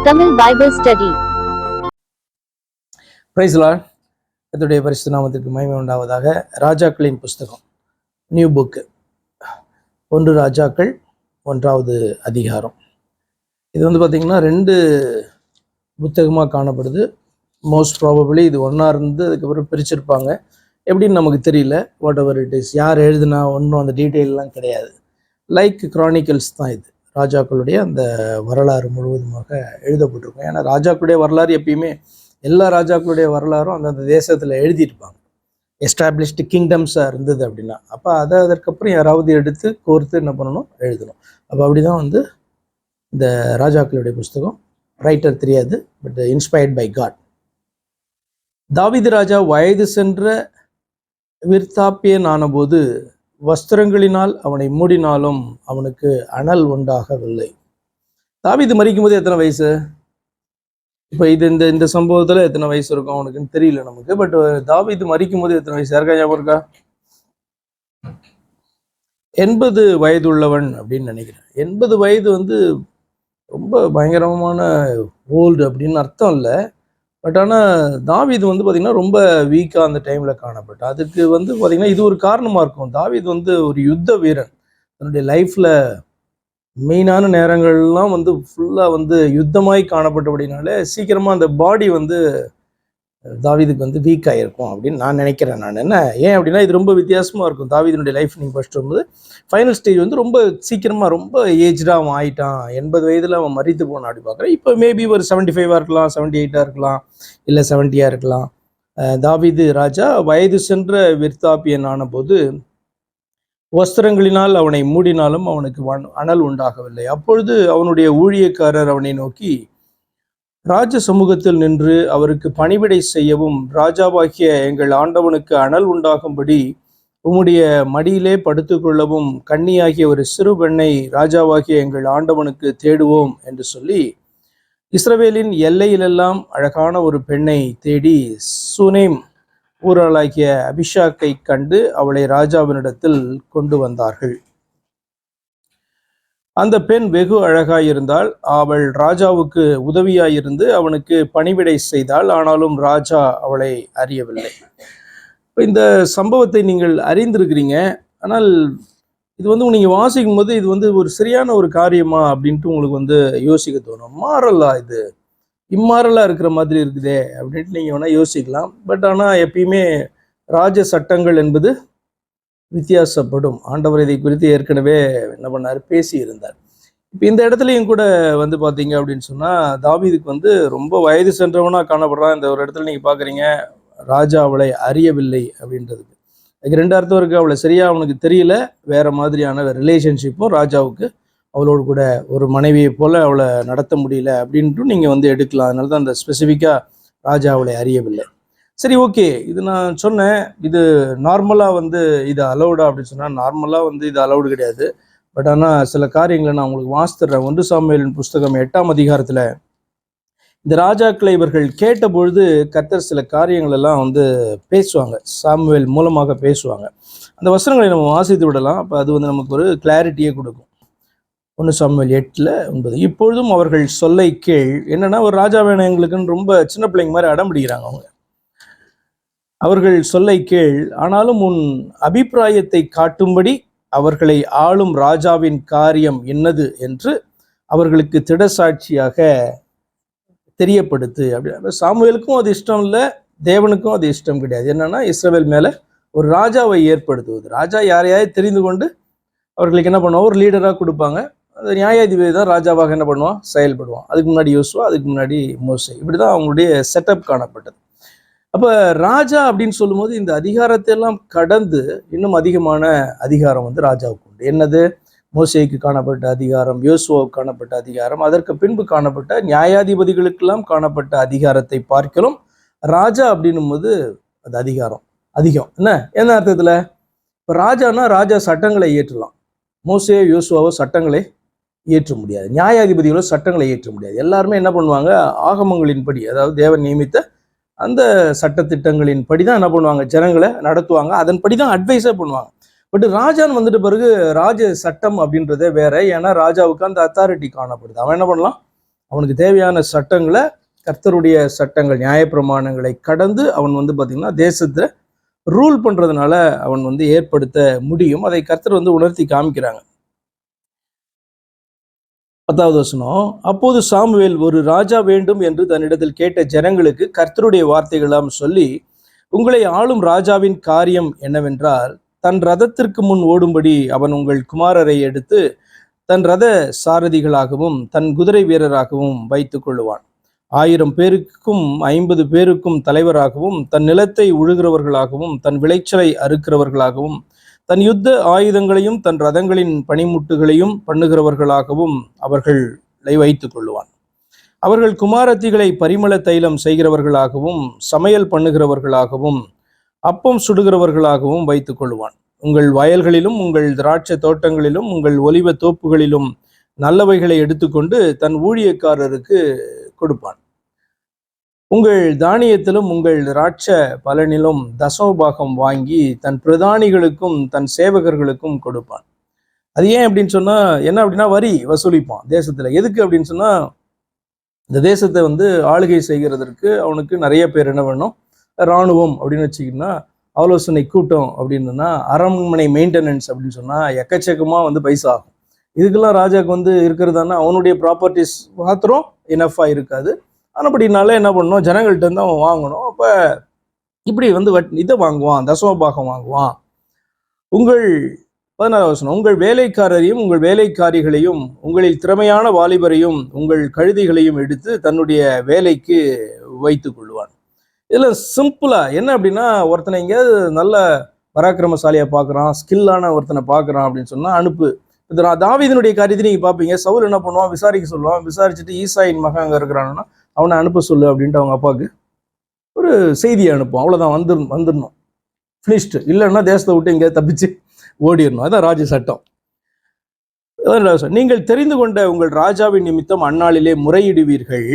Tamil Bible Study. Praise Lord. கர்த்தருடைய பரிசுத்த நாமத்திற்கு மகிமை உண்டாவதாக. ராஜாக்களின் புஸ்தகம், நியூ புக்கு, 1 ராஜாக்கள் 1வது அதிகாரம். இது பார்த்திங்கன்னா 2 புத்தகமாக காணப்படுது. மோஸ்ட் ப்ராபபிளி இது ஒன்றா இருந்து அதுக்கப்புறம் பிரிச்சிருப்பாங்க. எப்படின்னு நமக்கு தெரியல. வாட் எவர் இட் இஸ், யார் எழுதுனா ஒன்றும் அந்த டீட்டெயிலெலாம் கிடையாது. லைக் கிரானிக்கல்ஸ் தான் இது. ராஜாக்களுடைய அந்த வரலாறு முழுவதுமாக எழுதப்பட்டிருக்கும். ஏன்னா ராஜாக்களுடைய வரலாறு எப்பயுமே எல்லா ராஜாக்களுடைய வரலாறும் அந்தந்த தேசத்தில் எழுதியிருப்பாங்க. எஸ்டாப்ளிஷ்டு கிங்டம்ஸாக இருந்தது அப்படின்னா, அப்போ அதற்கப்புறம் யாராவது எடுத்து கோர்த்து என்ன பண்ணணும், எழுதணும். அப்போ அப்படி தான் இந்த ராஜாக்களுடைய புஸ்தகம். ரைட்டர் தெரியாது, பட் இன்ஸ்பயர்ட் பை காட். தாவீது ராஜா வயது சென்ற விருத்தாப்பியன் ஆனபோது வஸ்திரங்களினால் அவனை மூடினாலும் அவனுக்கு அனல் உண்டாகவில்லை. தாவீது மரிக்கும் போது எத்தனை வயசு? இப்போ இந்த சம்பவத்தில் எத்தனை வயசு இருக்கும் அவனுக்குன்னு தெரியல நமக்கு. பட் தாவீது மரிக்கும் போது எத்தனை வயசு யாருக்கா ஞாபகம் இருக்கா? 80 வயது உள்ளவன் அப்படின்னு நினைக்கிறேன். 80 வயது ரொம்ப பயங்கரமான ஓல்டு அப்படின்னு அர்த்தம் இல்லை. பட் ஆனால் தாவீது பார்த்திங்கன்னா ரொம்ப வீக்காக அந்த டைமில் காணப்பட்டு, அதுக்கு பார்த்திங்கன்னா இது ஒரு காரணமாக இருக்கும். தாவீது ஒரு யுத்த வீரன். தன்னுடைய லைஃப்பில் மெயினான நேரங்கள்லாம் ஃபுல்லாக யுத்தமாய் காணப்பட்டபடினால சீக்கிரமாக அந்த பாடி தாவீதுக்கு வீக் ஆகிருக்கும் அப்படின்னு நான் நினைக்கிறேன். நான் என்ன ஏன் அப்படின்னா, இது ரொம்ப வித்தியாசமாக இருக்கும். தாவீதுனுடைய லைஃப் நீங்கள் ஃபஸ்ட் வரும்போது ஃபைனல் ஸ்டேஜ் ரொம்ப சீக்கிரமாக ரொம்ப ஏஜ்டாக அவன் ஆகிட்டான். 80 வயதில் அவன் மரித்து போனான் அப்படி பார்க்குறேன். இப்போ மேபி ஒரு 75 இருக்கலாம், 78 இருக்கலாம், இல்லை 70 இருக்கலாம். தாவீது ராஜா வயது சென்ற விருத்தாப்பியன் ஆனபோது வஸ்திரங்களினால் அவனை மூடினாலும் அவனுக்கு அனல் உண்டாகவில்லை. அப்பொழுது அவனுடைய ஊழியக்காரர் அவனை நோக்கி, ராஜ சமூகத்தில் நின்று அவருக்கு பணிவிடை செய்யவும் ராஜாவாகிய எங்கள் ஆண்டவனுக்கு அனல் உண்டாகும்படி உம்முடைய மடியிலே படுத்துக்கொள்ளவும் கன்னியாகிய ஒரு சிறு பெண்ணை ராஜாவாகிய எங்கள் ஆண்டவனுக்கு தேடுவோம் என்று சொல்லி இஸ்ரவேலின் எல்லையிலெல்லாம் அழகான ஒரு பெண்ணை தேடி சூனேம் ஊராளாகிய அபிஷாக்கை கண்டு அவளை ராஜாவினிடத்தில் கொண்டு வந்தார்கள். அந்த பெண் வெகு அழகாயிருந்தாள். அவள் ராஜாவுக்கு உதவியாயிருந்து அவனுக்கு பணிவிடை செய்தாள். ஆனாலும் ராஜா அவளை அறியவில்லை. இந்த சம்பவத்தை நீங்கள் அறிந்திருக்கிறீங்க. ஆனால் இது நீங்கள் வாசிக்கும் போது இது ஒரு சரியான ஒரு காரியமா அப்படின்ட்டு உங்களுக்கு யோசிக்க தோணும். மாறலா, இது இம்மாறலா இருக்கிற மாதிரி இருக்குதே அப்படின்ட்டு நீங்கள் வேணால் யோசிக்கலாம். பட் ஆனால் எப்பயுமே ராஜ சட்டங்கள் என்பது வித்தியாசப்படும். ஆண்டவர் இதை குறித்து ஏற்கனவே என்ன பண்ணார், பேசி இருந்தார். இப்போ இந்த இடத்துலையும் கூட பார்த்தீங்க அப்படின்னு சொன்னால், தாவீதுக்கு ரொம்ப வயது சென்றவனாக காணப்படுறான். இந்த ஒரு இடத்துல நீங்கள் பார்க்குறீங்க, ராஜா அவளை அறியவில்லை அப்படின்றதுக்கு அதுக்கு 2 அர்த்தம் இருக்குது. அவளை சரியாக அவனுக்கு தெரியல, வேறு மாதிரியான ரிலேஷன்ஷிப்பும் ராஜாவுக்கு அவளோடு கூட ஒரு மனைவியை போல் அவளை நடத்த முடியல அப்படின்ட்டு நீங்கள் எடுக்கலாம். அதனால தான் அந்த ஸ்பெசிஃபிக்காக ராஜா அவளை அறியவில்லை. சரி, ஓகே, இது நான் சொன்னேன். இது நார்மலாக இது அலௌடா அப்படின்னு சொன்னால், நார்மலாக இது அலௌடு கிடையாது. பட் ஆனால் சில காரியங்களை நான் உங்களுக்கு வாசித்துறேன். 1 சாமுவேலின் புஸ்தகம் 8ஆம் அதிகாரத்தில் இந்த ராஜாக்களை இவர்கள் கேட்டபொழுது கர்த்தர் சில காரியங்கள் எல்லாம் பேசுவாங்க, சாமுவேல் மூலமாக பேசுவாங்க. அந்த வசனங்களை நம்ம வாசித்து விடலாம். அப்போ அது நமக்கு ஒரு கிளாரிட்டியே கொடுக்கும். 1 சாமுவேல் 8:9. இப்பொழுதும் அவர்கள் சொல்லை கேள். என்னன்னா, ஒரு ராஜா வேணும் எங்களுக்குன்னு ரொம்ப சின்ன பிள்ளைங்க மாதிரி அடம் பிடிக்கிறாங்க அவங்க. அவர்கள் சொல்லை கேள், ஆனாலும் உன் அபிப்பிராயத்தை காட்டும்படி அவர்களை ஆளும் ராஜாவின் காரியம் என்னது என்று அவர்களுக்கு திடசாட்சியாக தெரியப்படுத்து. அப்படி சாமுவேலுக்கும் அது இஷ்டம் இல்லை, தேவனுக்கும் அது இஷ்டம் கிடையாது. என்னன்னா, இஸ்ரவேல் மேலே ஒரு ராஜாவை ஏற்படுத்துவது. ராஜா யாரையாவது தெரிந்து கொண்டு அவர்களுக்கு என்ன பண்ணுவோம், ஒரு லீடராக கொடுப்பாங்க. அந்த நியாயாதிபதி தான் ராஜாவாக என்ன பண்ணுவான், செயல்படுவான். அதுக்கு முன்னாடி யோசுவா, அதுக்கு முன்னாடி மோசே. இப்படி தான் அவங்களுடைய செட்டப் காணப்பட்டது. அப்போ ராஜா அப்படின்னு சொல்லும்போது இந்த அதிகாரத்தை எல்லாம் கடந்து இன்னும் அதிகமான அதிகாரம் ராஜாவுக்கு உண்டு. என்னது? மோசேக்கு காணப்பட்ட அதிகாரம், யோசுவாவுக்கு காணப்பட்ட அதிகாரம், அதற்கு பின்பு காணப்பட்ட நியாயாதிபதிகளுக்கெல்லாம் காணப்பட்ட அதிகாரத்தை பார்க்கலாம். ராஜா அப்படின்னும் போது அது அதிகாரம் அதிகம். என்ன அர்த்தத்தில்? இப்போ ராஜானா ராஜா சட்டங்களை இயற்றலாம். மோசே யோசுவாவோ சட்டங்களை இயற்ற முடியாது, நியாயாதிபதிகளோ சட்டங்களை இயற்ற முடியாது. எல்லாருமே என்ன பண்ணுவாங்க, ஆகமங்களின்படி, அதாவது தேவன் நியமித்த அந்த சட்டத்திட்டங்களின் படி தான் என்ன பண்ணுவாங்க, ஜனங்களை நடத்துவாங்க. அதன்படி தான் அட்வைஸாக பண்ணுவாங்க. பட் ராஜான்னு பிறகு ராஜ சட்டம் அப்படின்றதே வேற. ஏன்னா ராஜாவுக்கு அந்த அத்தாரிட்டி காணப்படுது. அவன் என்ன பண்ணலாம், அவனுக்கு தேவையான சட்டங்களை, கர்த்தருடைய சட்டங்கள், நியாயப்பிரமாணங்களை கடந்து அவன் வந்து பார்த்தீங்கன்னா தேசத்தை ரூல் பண்றதுனால அவன் வந்து ஏற்படுத்த முடியும். அதை கர்த்தர் வந்து உணர்த்தி காமிக்கிறாங்க. 10வது வசனம், அப்போது சாமுவேல் ஒரு ராஜா வேண்டும் என்று தன்னிடத்தில் கேட்ட ஜனங்களுக்கு கர்த்தருடைய வார்த்தைகளாம் சொல்லி, உங்களை ஆளும் ராஜாவின் காரியம் என்னவென்றால், தன் ரதத்திற்கு முன் ஓடும்படி அவன் உங்கள் குமாரரை எடுத்து தன் ரத சாரதிகளாகவும் தன் குதிரை வீரராகவும் வைத்துக் கொள்ளுவான். 1000 பேருக்கும் 50 பேருக்கும் தலைவராகவும் தன் நிலத்தை உழுகிறவர்களாகவும் தன் விளைச்சலை அறுக்கிறவர்களாகவும் தன் யுத்த ஆயுதங்களையும் தன் ரதங்களின் பனிமுட்டுகளையும் பண்ணுகிறவர்களாகவும் அவர்களை வைத்துக் கொள்ளுவான். அவர்கள் குமாரத்திகளை பரிமள தைலம் செய்கிறவர்களாகவும் சமையல் பண்ணுகிறவர்களாகவும் அப்பம் சுடுகிறவர்களாகவும் வைத்துக் கொள்ளுவான். உங்கள் வயல்களிலும் உங்கள் திராட்சை தோட்டங்களிலும் உங்கள் ஒலிவ தோப்புகளிலும் நல்லவைகளை எடுத்துக்கொண்டு தன் ஊழியக்காரருக்கு கொடுப்பான். உங்கள் தானியத்திலும் உங்கள் திராட்ச பலனிலும் தசமபாகம் வாங்கி தன் பிரதானிகளுக்கும் தன் சேவகர்களுக்கும் கொடுப்பான். அது ஏன் அப்படின்னு சொன்னா, என்ன அப்படின்னா வரி வசூலிப்பான் தேசத்துல. எதுக்கு அப்படின்னு சொன்னா, இந்த தேசத்தை வந்து ஆளுகை செய்கிறதற்கு அவனுக்கு நிறைய பேர் என்ன வேணும், இராணுவம் அப்படின்னு வச்சுக்கிட்டோம்னா, ஆலோசனை கூட்டம் அப்படின்னா, அரண்மனை மெயின்டெனன்ஸ் அப்படின்னு சொன்னா எக்கச்சக்கமா வந்து பைசா ஆகும். இதுக்கெல்லாம் ராஜாவுக்கு வந்து இருக்கிறதானா அவனுடைய ப்ராப்பர்ட்டிஸ் மாத்திரம் இனஃபா இருக்காது. ஆனப்படினால என்ன பண்ணணும், ஜனங்கள்கிட்ட இருந்து அவன் வாங்கணும். அப்ப இப்படி வந்து இதை வாங்குவான், தசமபாகம் வாங்குவான். உங்கள் 16வது வசனம், உங்கள் வேலைக்காரரையும் உங்கள் வேலைக்காரிகளையும் உங்களில் திறமையான வாலிபரையும் உங்கள் கழுதைகளையும் எடுத்து தன்னுடைய வேலைக்கு வைத்துக் கொள்வான். இதுல சிம்பிளா என்ன அப்படின்னா, ஒருத்தனை எங்கேயாவது நல்ல பராக்கிரமசாலியா பார்க்குறான், ஸ்கில்லான ஒருத்தனை பார்க்குறான் அப்படின்னு சொன்னா அனுப்பு. இது தாவீதினுடைய காரியத்தை நீங்க பார்ப்பீங்க. சவுல் என்ன பண்ணுவான், விசாரிக்க சொல்லுவான். விசாரிச்சுட்டு ஈசாயின் மகன் அங்கே இருக்கிறான்னா அவனை அனுப்ப சொல்லு அப்படின்ட்டு அவங்க அப்பாவுக்கு ஒரு செய்தியை அனுப்பும். அவ்வளோதான், வந்துடணும், ஃபினிஷ்டு. இல்லைன்னா தேசத்தை விட்டு எங்கேயாவது தப்பிச்சு ஓடிடணும். அதான் ராஜ சட்டம். நீங்கள் தெரிந்து கொண்ட உங்கள் ராஜாவின் நிமித்தம் அந்நாளிலே முறையிடுவீர்கள்.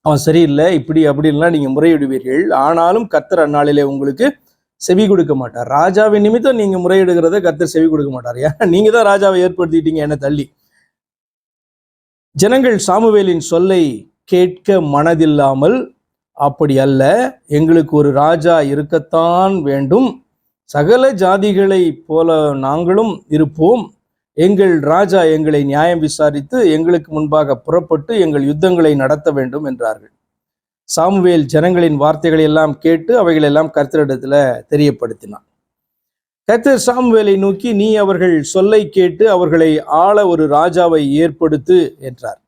அவன் சரியில்லை இப்படி அப்படின்லாம் நீங்க முறையிடுவீர்கள். ஆனாலும் கர்த்தர் அந்நாளிலே உங்களுக்கு செவி கொடுக்க மாட்டார். ராஜாவின் நிமித்தம் நீங்க முறையிடுகிறத கர்த்தர் செவி கொடுக்க மாட்டார். ஏன்னா நீங்க தான் ராஜாவை ஏற்படுத்திட்டீங்க என்ன தள்ளி. ஜனங்கள் சாமுவேலின் சொல்லை கேட்க மனதில்லாமல், அப்படி அல்ல, எங்களுக்கு ஒரு ராஜா இருக்கத்தான் வேண்டும், சகல ஜாதிகளை போல நாங்களும் இருப்போம், எங்கள் ராஜா எங்களை நியாயம் விசாரித்து எங்களுக்கு முன்பாக புறப்பட்டு எங்கள் யுத்தங்களை நடத்த வேண்டும் என்றார்கள். சாமுவேல் ஜனங்களின் வார்த்தைகளை எல்லாம் கேட்டு அவைகளெல்லாம் கர்த்தரிடத்துல தெரியப்படுத்தினான். கர்த்தர் சாமுவேலை நோக்கி, நீ அவர்கள் சொல்லை கேட்டு அவர்களை ஆள ஒரு ராஜாவை ஏற்படுத்து என்றார்.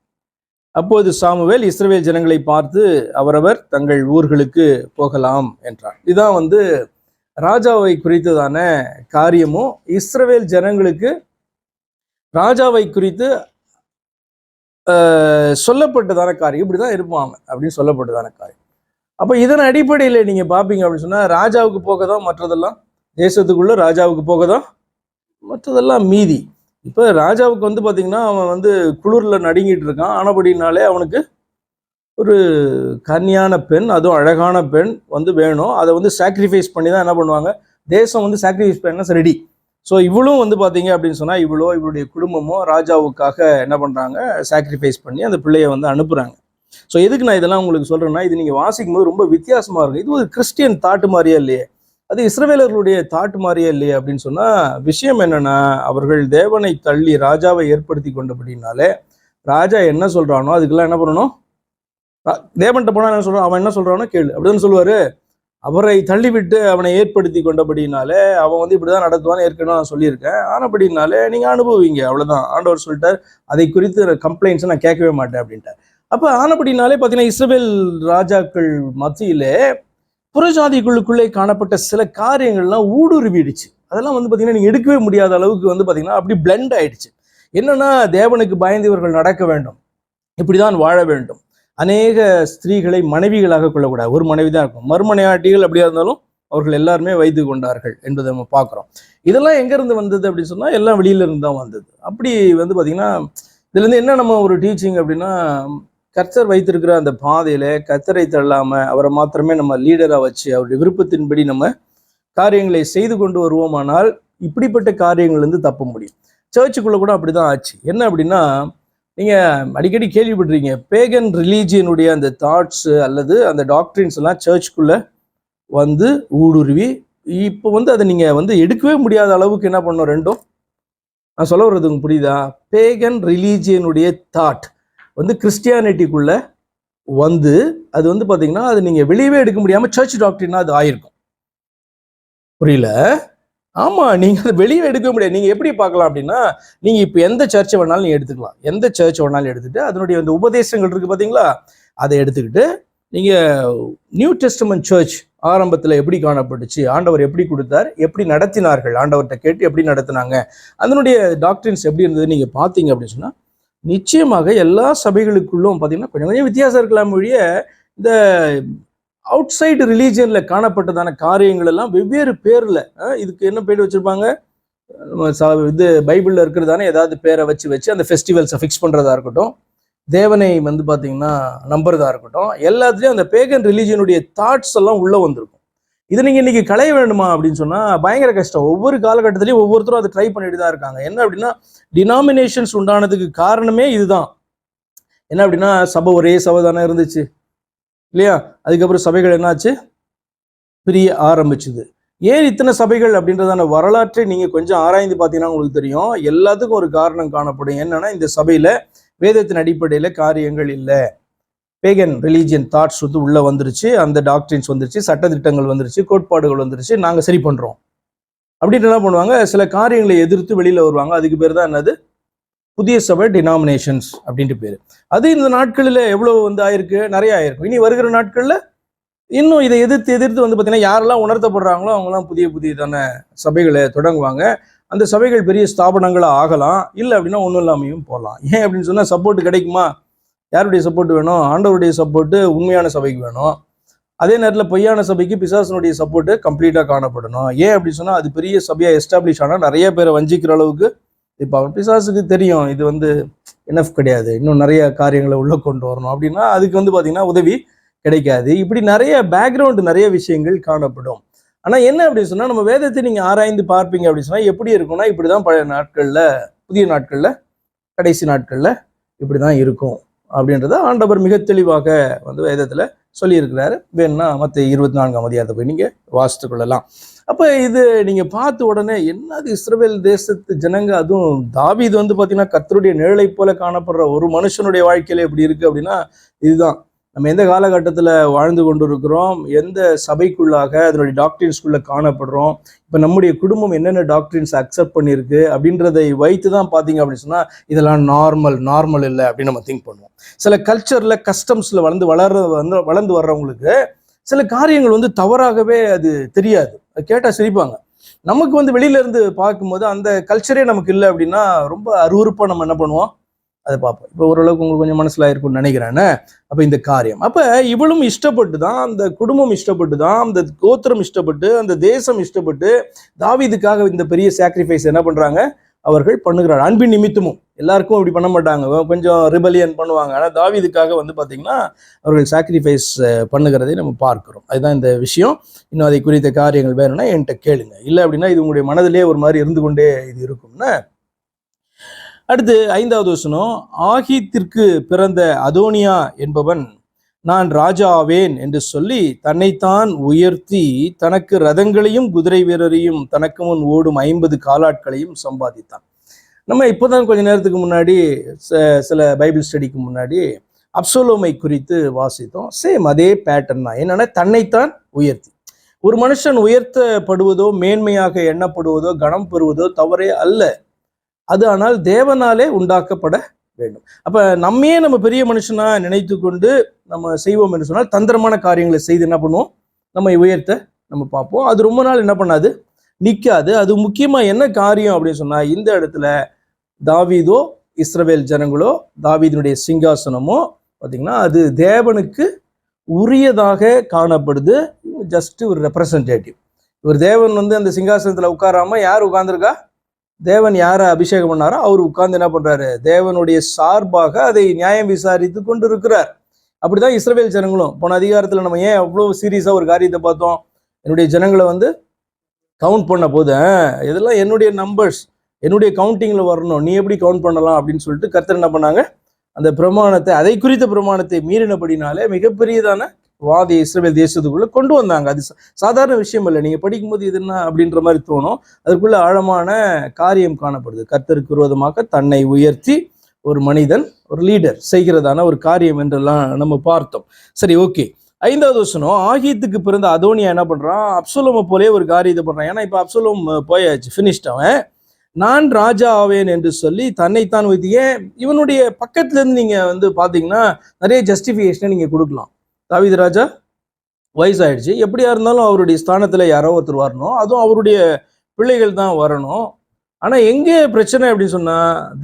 அப்போது சாமுவேல் இஸ்ரவேல் ஜனங்களை பார்த்து அவரவர் தங்கள் ஊர்களுக்கு போகலாம் என்றார். இதுதான் வந்து ராஜாவை குறித்ததான காரியமும் இஸ்ரவேல் ஜனங்களுக்கு ராஜாவை குறித்து சொல்லப்பட்டதான காரியம். இப்படிதான் இருப்பான் அப்படின்னு சொல்லப்பட்டதான காரியம். அப்ப இதன் அடிப்படையில் நீங்க பாப்பீங்க அப்படின்னு சொன்னா, ராஜாவுக்கு போகதான் மற்றதெல்லாம், தேசத்துக்குள்ள ராஜாவுக்கு போகதான் மற்றதெல்லாம் மீதி. இப்ப ராஜாவுக்கு வந்து பாத்தீங்கன்னா அவன் வந்து குளிர்ல நடுங்கிட்டு இருக்கான். ஆனபடினாலே அவனுக்கு ஒரு கன்னியான பெண், அதுவும் அழகான பெண் வந்து வேணும். அதை வந்து சாக்ரிஃபைஸ் பண்ணி தான் என்ன பண்ணுவாங்க, தேசம் வந்து சாக்ரிஃபைஸ் பண்ண ரெடி. ஸோ இவளும் வந்து பார்த்தீங்க அப்படின்னு சொன்னால், இவளுடைய குடும்பமோ ராஜாவுக்காக என்ன பண்ணுறாங்க, சாக்ரிஃபைஸ் பண்ணி அந்த பிள்ளையை வந்து அனுப்புகிறாங்க. ஸோ எதுக்கு நான் இதெல்லாம் உங்களுக்கு சொல்கிறேன்னா, இது நீங்கள் வாசிக்கும் போது ரொம்ப வித்தியாசமாக இருக்கும். இது ஒரு கிறிஸ்டியன் தாட்டு மாதிரியே இல்லையே, அது இஸ்ரவேலர்களுடைய தாட்டு மாதிரியே இல்லையே அப்படின்னு சொன்னால், விஷயம் என்னென்னா, அவர்கள் தேவனை தள்ளி ராஜாவை ஏற்படுத்தி கொண்டபடினாலே ராஜா என்ன சொல்கிறானோ அதுக்கெல்லாம் என்ன பண்ணணும், தேவன்கிட்ட போனால் என்ன சொல்கிறான், அவன் என்ன சொல்கிறானோ கேளு அப்படின்னு சொல்லுவார். அவரை தள்ளிவிட்டு அவனை ஏற்படுத்தி கொண்டபடினாலே அவன் வந்து இப்படிதான் நடத்துவான்னு ஏற்கனவே நான் சொல்லியிருக்கேன். ஆனபடினாலே நீங்க அனுபவிங்க, அவ்வளவுதான். ஆண்டவர் சொல்லிட்டார், அதை குறித்து கம்ப்ளைண்ட்ஸ் நான் கேட்கவே மாட்டேன் அப்படின்ட்டார். அப்ப ஆனபடினாலே பார்த்தீங்கன்னா, இஸ்ரவேல் ராஜாக்கள் மத்தியிலே புறஜாதிகளுக்குள்ளே காணப்பட்ட சில காரியங்கள்லாம் ஊடுருவிடுச்சு. அதெல்லாம் வந்து பார்த்தீங்கன்னா நீங்க எடுக்கவே முடியாத அளவுக்கு வந்து பார்த்தீங்கன்னா அப்படி பிளெண்ட் ஆயிடுச்சு. என்னன்னா, தேவனுக்கு பயந்து இவர்கள் நடக்க வேண்டும், இப்படிதான் வாழ வேண்டும், அநேக ஸ்திரீகளை மனைவிகளாக கொள்ளக்கூடாது, ஒரு மனைவி தான் இருக்கும், மறுமனையாட்டிகள் அப்படியா இருந்தாலும் அவர்கள் எல்லாருமே வைத்து கொண்டார்கள் என்பதை நம்ம பார்க்குறோம். இதெல்லாம் எங்கேருந்து வந்தது அப்படின்னு சொன்னால், எல்லாம் வெளியில இருந்து தான் வந்தது. அப்படி வந்து பார்த்தீங்கன்னா, இதுலேருந்து என்ன நம்ம ஒரு டீச்சிங் அப்படின்னா, கர்த்தர் வைத்திருக்கிற அந்த பாதையில கர்த்தரை தள்ளாமல் அவரை மாத்திரமே நம்ம லீடராக வச்சு அவருடைய விருப்பத்தின்படி நம்ம காரியங்களை செய்து கொண்டு வருவோமானால் இப்படிப்பட்ட காரியங்கள்லேருந்து தப்ப முடியும். சர்ச்சுக்குள்ளே கூட அப்படிதான் ஆச்சு. என்ன அப்படின்னா, நீங்கள் அடிக்கடி கேள்விப்பட்டிருக்கீங்க, பேகன் ரிலீஜியனுடைய அந்த தாட்ஸ் அல்லது அந்த டாக்ட்ரின்ஸ் எல்லாம் சர்ச்சுக்குள்ளே வந்து ஊடுருவி இப்போ வந்து அதை நீங்கள் வந்து எடுக்கவே முடியாத அளவுக்கு என்ன பண்ணோம் ரெண்டும். நான் சொல்ல வர்றது உங்களுக்கு புரியுதா? பேகன் ரிலீஜியனுடைய தாட் வந்து கிறிஸ்டியானிட்டிக்குள்ளே வந்து அது வந்து பார்த்தீங்கன்னா அது நீங்கள் வெளியவே எடுக்க முடியாமல் சர்ச் டாக்டரினா அது ஆயிருக்கும். புரியல? ஆமாம், நீங்கள் அதை வெளியே எடுக்க முடியாது. நீங்கள் எப்படி பார்க்கலாம் அப்படின்னா, நீங்கள் இப்போ எந்த சர்ச்சை வேணாலும் நீங்கள் எடுத்துக்கலாம். எந்த சர்ச் வேணாலும் எடுத்துகிட்டு அதனுடைய அந்த உபதேசங்கள் இருக்குது பார்த்தீங்களா, அதை எடுத்துக்கிட்டு நீங்கள் நியூ டெஸ்டமென்ட் சர்ச் ஆரம்பத்தில் எப்படி காணப்பட்டுச்சு, ஆண்டவர் எப்படி கொடுத்தார், எப்படி நடத்தினார்கள், ஆண்டவர்கிட்ட கேட்டு எப்படி நடத்தினாங்க, அதனுடைய டாக்டரின்ஸ் எப்படி இருந்தது நீங்கள் பார்த்தீங்க அப்படின்னு சொன்னால் நிச்சயமாக எல்லா சபைகளுக்குள்ளும் பார்த்தீங்கன்னா கொஞ்சம் கொஞ்சம் வித்தியாசம் இருக்கலாம் ஒழிய இந்த அவுட் சைடு ரிலீஜியனில் காணப்பட்டதான காரியங்கள் எல்லாம் வெவ்வேறு பேரில் இதுக்கு என்ன பேர் வச்சுருப்பாங்க, இது பைபிளில் இருக்கிறதானே ஏதாவது பேரை வச்சு அந்த ஃபெஸ்டிவல்ஸை ஃபிக்ஸ் பண்ணுறதா இருக்கட்டும், தேவனை வந்து பார்த்தீங்கன்னா நம்புறதா இருக்கட்டும், எல்லாத்துலேயும் அந்த பேகன் ரிலீஜியனுடைய தாட்ஸ் எல்லாம் உள்ளே வந்திருக்கும். இதை நீங்கள் இன்றைக்கி களைய வேண்டுமா அப்படின்னு சொன்னால் பயங்கர கஷ்டம். ஒவ்வொரு காலகட்டத்திலையும் ஒவ்வொருத்தரும் அதை ட்ரை பண்ணிட்டு தான் இருக்காங்க. என்ன அப்படின்னா டினாமினேஷன்ஸ் உண்டானதுக்கு காரணமே இதுதான். என்ன அப்படின்னா சபை ஒரே சபை தானே இருந்துச்சு இல்லையா, அதுக்கப்புறம் சபைகள் என்னாச்சு, பிரிய ஆரம்பிச்சுது. ஏன் இத்தனை சபைகள் அப்படின்றதான வரலாற்றை நீங்கள் கொஞ்சம் ஆராய்ந்து பார்த்தீங்கன்னா உங்களுக்கு தெரியும். எல்லாத்துக்கும் ஒரு காரணம் காணப்படும். என்னன்னா இந்த சபையில் வேதத்தின் அடிப்படையில் காரியங்கள் இல்லை, பேகன் ரிலீஜியன் தாட்ஸ் வந்து உள்ளே வந்துருச்சு, அந்த டாக்டரின்ஸ் வந்துருச்சு, சட்டத்திட்டங்கள் வந்துருச்சு, கோட்பாடுகள் வந்துருச்சு, நாங்கள் சரி பண்ணுறோம் அப்படின்ட்டு என்ன பண்ணுவாங்க, சில காரியங்களை எதிர்த்து வெளியில் வருவாங்க. அதுக்கு பேர் தான் என்னது, புதிய சபை டினாமினேஷன்ஸ் அப்படின்ட்டு பேர். அது இந்த நாட்களில் எவ்வளோ வந்து ஆயிருக்கு, நிறைய ஆயிருக்கும். இனி வருகிற நாட்களில் இன்னும் இதை எதிர்த்து வந்து பார்த்தீங்கன்னா யாரெல்லாம் உணர்த்தப்படுறாங்களோ அவங்களாம் புதியதான சபைகளை தொடங்குவாங்க. அந்த சபைகள் பெரிய ஸ்தாபனங்களாக ஆகலாம், இல்லை அப்படின்னா ஒன்றும் இல்லாமையும் போகலாம். ஏன் அப்படின்னு சொன்னால் சப்போர்ட் கிடைக்குமா, யாருடைய சப்போர்ட் வேணும், ஆண்டவருடைய சப்போர்ட்டு உண்மையான சபைக்கு வேணும். அதே நேரத்தில் பொய்யான சபைக்கு பிசாசனுடைய சப்போர்ட்டு கம்ப்ளீட்டாக காணப்படணும். ஏன் அப்படின்னு சொன்னால் அது பெரிய சபையாக எஸ்டாப்ளிஷ் ஆனால் நிறைய பேரை வஞ்சிக்கிற அளவுக்கு இப்போ பிசாசுக்கு தெரியும் இது வந்து எனஃப் கிடையாது, இன்னும் நிறைய காரியங்களை உள்ளே கொண்டு வரணும் அப்படின்னா அதுக்கு வந்து பார்த்தீங்கன்னா உதவி கிடைக்காது. இப்படி நிறைய பேக்ரவுண்டு நிறைய விஷயங்கள் காணப்படும். ஆனால் என்ன அப்படின்னு சொன்னால் நம்ம வேதத்தை நீங்கள் ஆராய்ந்து பார்ப்பீங்க அப்படின்னு சொன்னால் எப்படி இருக்கும்னா இப்படி தான் பழைய நாட்களில், புதிய நாட்களில், கடைசி நாட்களில் இப்படி தான் இருக்கும் அப்படின்றத ஆண்டவர் மிக தெளிவாக வந்து வேதத்தில் சொல்லியிருக்கிறாரு. வேணும்னா மற்ற 24ஆம் அதிகாரத்தை போய் நீங்கள் வாசித்து கொள்ளலாம். அப்போ இது நீங்கள் பார்த்த உடனே என்னது இஸ்ரவேல் தேசத்து ஜனங்க, அதுவும் தாவீது வந்து பார்த்தீங்கன்னா கர்த்தருடைய நிழலை போல காணப்படுற ஒரு மனுஷனுடைய வாழ்க்கையில எப்படி இருக்குது அப்படின்னா இதுதான். நம்ம எந்த காலகட்டத்தில் வாழ்ந்து கொண்டு இருக்கிறோம், எந்த சபைக்குள்ளாக அதனுடைய டாக்டரின்ஸ்குள்ளே காணப்படுறோம், இப்போ நம்முடைய குடும்பம் என்னென்ன டாக்டரின்ஸ் அக்செப்ட் பண்ணியிருக்கு அப்படின்றதை வைத்து தான் பார்த்தீங்க அப்படின்னு சொன்னால் இதெல்லாம் நார்மல் இல்லை அப்படின்னு நம்ம திங்க் பண்ணுவோம். சில கல்ச்சரில் கஸ்டம்ஸில் வளர்ந்து வர்றவங்களுக்கு சில காரியங்கள் வந்து தவறாகவே அது தெரியாது, அது கேட்டால் சிரிப்பாங்க. நமக்கு வந்து வெளியிலேருந்து பார்க்கும்போது அந்த கல்ச்சரே நமக்கு இல்லை அப்படின்னா ரொம்ப அருவருப்பாக நம்ம என்ன பண்ணுவோம், அதை பார்ப்போம். இப்போ ஓரளவுக்கு உங்களுக்கு கொஞ்சம் மனசில் இருக்கும்னு நினைக்கிறேன்னு. அப்போ இந்த காரியம் அப்போ இவளும் இஷ்டப்பட்டு தான், அந்த குடும்பம் இஷ்டப்பட்டு தான், அந்த கோத்திரம் இஷ்டப்பட்டு, அந்த தேசம் இஷ்டப்பட்டு தாவீதுக்காக இந்த பெரிய சாக்ரிஃபைஸ் என்ன பண்ணுறாங்க, அவர்கள் பண்ணுகிறார். அன்பின் நிமித்தமும் எல்லாருக்கும் அப்படி பண்ண மாட்டாங்க, கொஞ்சம் ரிபலியன் பண்ணுவாங்க. ஆனால் தாவீதுக்காக வந்து பார்த்தீங்கன்னா அவர்கள் சாக்ரிஃபைஸ் பண்ணுகிறதை நம்ம பார்க்கிறோம். அதுதான் இந்த விஷயம். இன்னும் அதை குறித்த காரியங்கள் வேணும்னா என்கிட்ட கேளுங்க, இல்லை அப்படின்னா இது உங்களுடைய மனதிலே ஒரு மாதிரி இருந்து கொண்டே இது இருக்கும்னா. அடுத்து 5வது வசனம், ஆகீத்திற்கு பிறந்த அதோனியா என்பவன் நான் ராஜா ஆவேன் என்று சொல்லி தன்னைத்தான் உயர்த்தி தனக்கு ரதங்களையும் குதிரை வீரரையும் தனக்கு முன் ஓடும் 50 காலாட்களையும் சம்பாதித்தான். நம்ம இப்போதான் கொஞ்ச நேரத்துக்கு முன்னாடி சில பைபிள் ஸ்டடிக்கு முன்னாடி அப்சலோமை குறித்து வாசித்தோம். சேம் அதே பேட்டர்ன் தான். என்னன்னா தன்னைத்தான் உயர்த்தி. ஒரு மனுஷன் உயர்த்தப்படுவதோ மேன்மையாக எண்ணப்படுவதோ கனம் பெறுவதோ தவறே அல்ல, அது ஆனால் தேவனாலே உண்டாக்கப்பட வேண்டும். அப்ப நம்ம பெரிய மனுஷனா நினைத்து கொண்டு நம்ம செய்வோம் என்று சொன்னால் தந்திரமான காரியங்களை செய்து என்ன பண்ணுவோம், நம்ம உயர்த்த நம்ம பார்ப்போம். அது ரொம்ப நாள் என்ன பண்ணாது, நிற்காது. அது முக்கியமா என்ன காரியம் அப்படின்னு சொன்னா, இந்த இடத்துல தாவீதோ இஸ்ரவேல் ஜனங்களோ தாவீதினுடைய சிங்காசனமோ பார்த்தீங்கன்னா அது தேவனுக்கு உரியதாக காணப்படுது. ஜஸ்ட் ஒரு ரெப்ரசன்டேட்டிவ். ஒரு தேவன் வந்து அந்த சிங்காசனத்தில் உட்காராம யார் உட்கார்ந்துருக்கா, தேவன் யாரை அபிஷேகம் பண்ணாரோ அவர் உட்கார்ந்து என்ன பண்றாரு, தேவனுடைய சார்பாக அதை நியாயம் விசாரித்து கொண்டு இருக்கிறார். அப்படிதான் இஸ்ரவேல் ஜனங்களும். போன அதிகாரத்தில் நம்ம ஏன் அவ்வளோ சீரியஸா ஒரு காரியத்தை பார்த்தோம், என்னுடைய ஜனங்களை வந்து கவுண்ட் பண்ண போது இதெல்லாம் என்னுடைய நம்பர்ஸ், என்னுடைய கவுண்டிங்ல வரணும், நீ எப்படி கவுண்ட் பண்ணலாம் அப்படின்னு சொல்லிட்டு கர்த்தர் என்ன பண்ணாங்க, அந்த பிரமாணத்தை, அதை குறித்த பிரமாணத்தை மீறினபடினாலே மிகப்பெரியதான வாதி இஸ்ரவேல் தேசத்துக்குள்ள கொண்டு வந்தாங்க. அது சாதாரண விஷயம் இல்லை. நீங்க படிக்கும்போது இது என்ன அப்படின்ற மாதிரி தோணும். அதுக்குள்ள ஆழமான காரியம் காணப்படுது. கர்த்தருக்கு விரோதமாக தன்னை உயர்த்தி ஒரு மனிதன், ஒரு லீடர் செய்கிறதான ஒரு காரியம் என்றெல்லாம் நம்ம பார்த்தோம். சரி, ஓகே. 5வது வசனம், ஆகீத்துக்கு பிறந்த அதோனியா என்ன பண்றான்? அப்சலோமை போலே ஒரு காரியத்தை பண்றான். ஏன்னா இப்ப அப்சலோம் போயாச்சு, ஃபினிஷ்ட். அவன் நான் ராஜா ஆவேன் என்று சொல்லி தன்னைத்தான் வைத்து, ஏன் இவனுடைய பக்கத்துல இருந்து நீங்க பாத்தீங்கன்னா நிறைய ஜஸ்டிபிகேஷனை நீங்க கொடுக்கலாம். தாவீது ராஜா வயசாயிடுச்சு, எப்படியா இருந்தாலும் அவருடைய ஸ்தானத்துல யாரோ ஒருத்தர் வரணும், அதுவும் அவருடைய பிள்ளைகள் தான் வரணும். ஆனா எங்கே பிரச்சனை அப்படின்னு சொன்னா,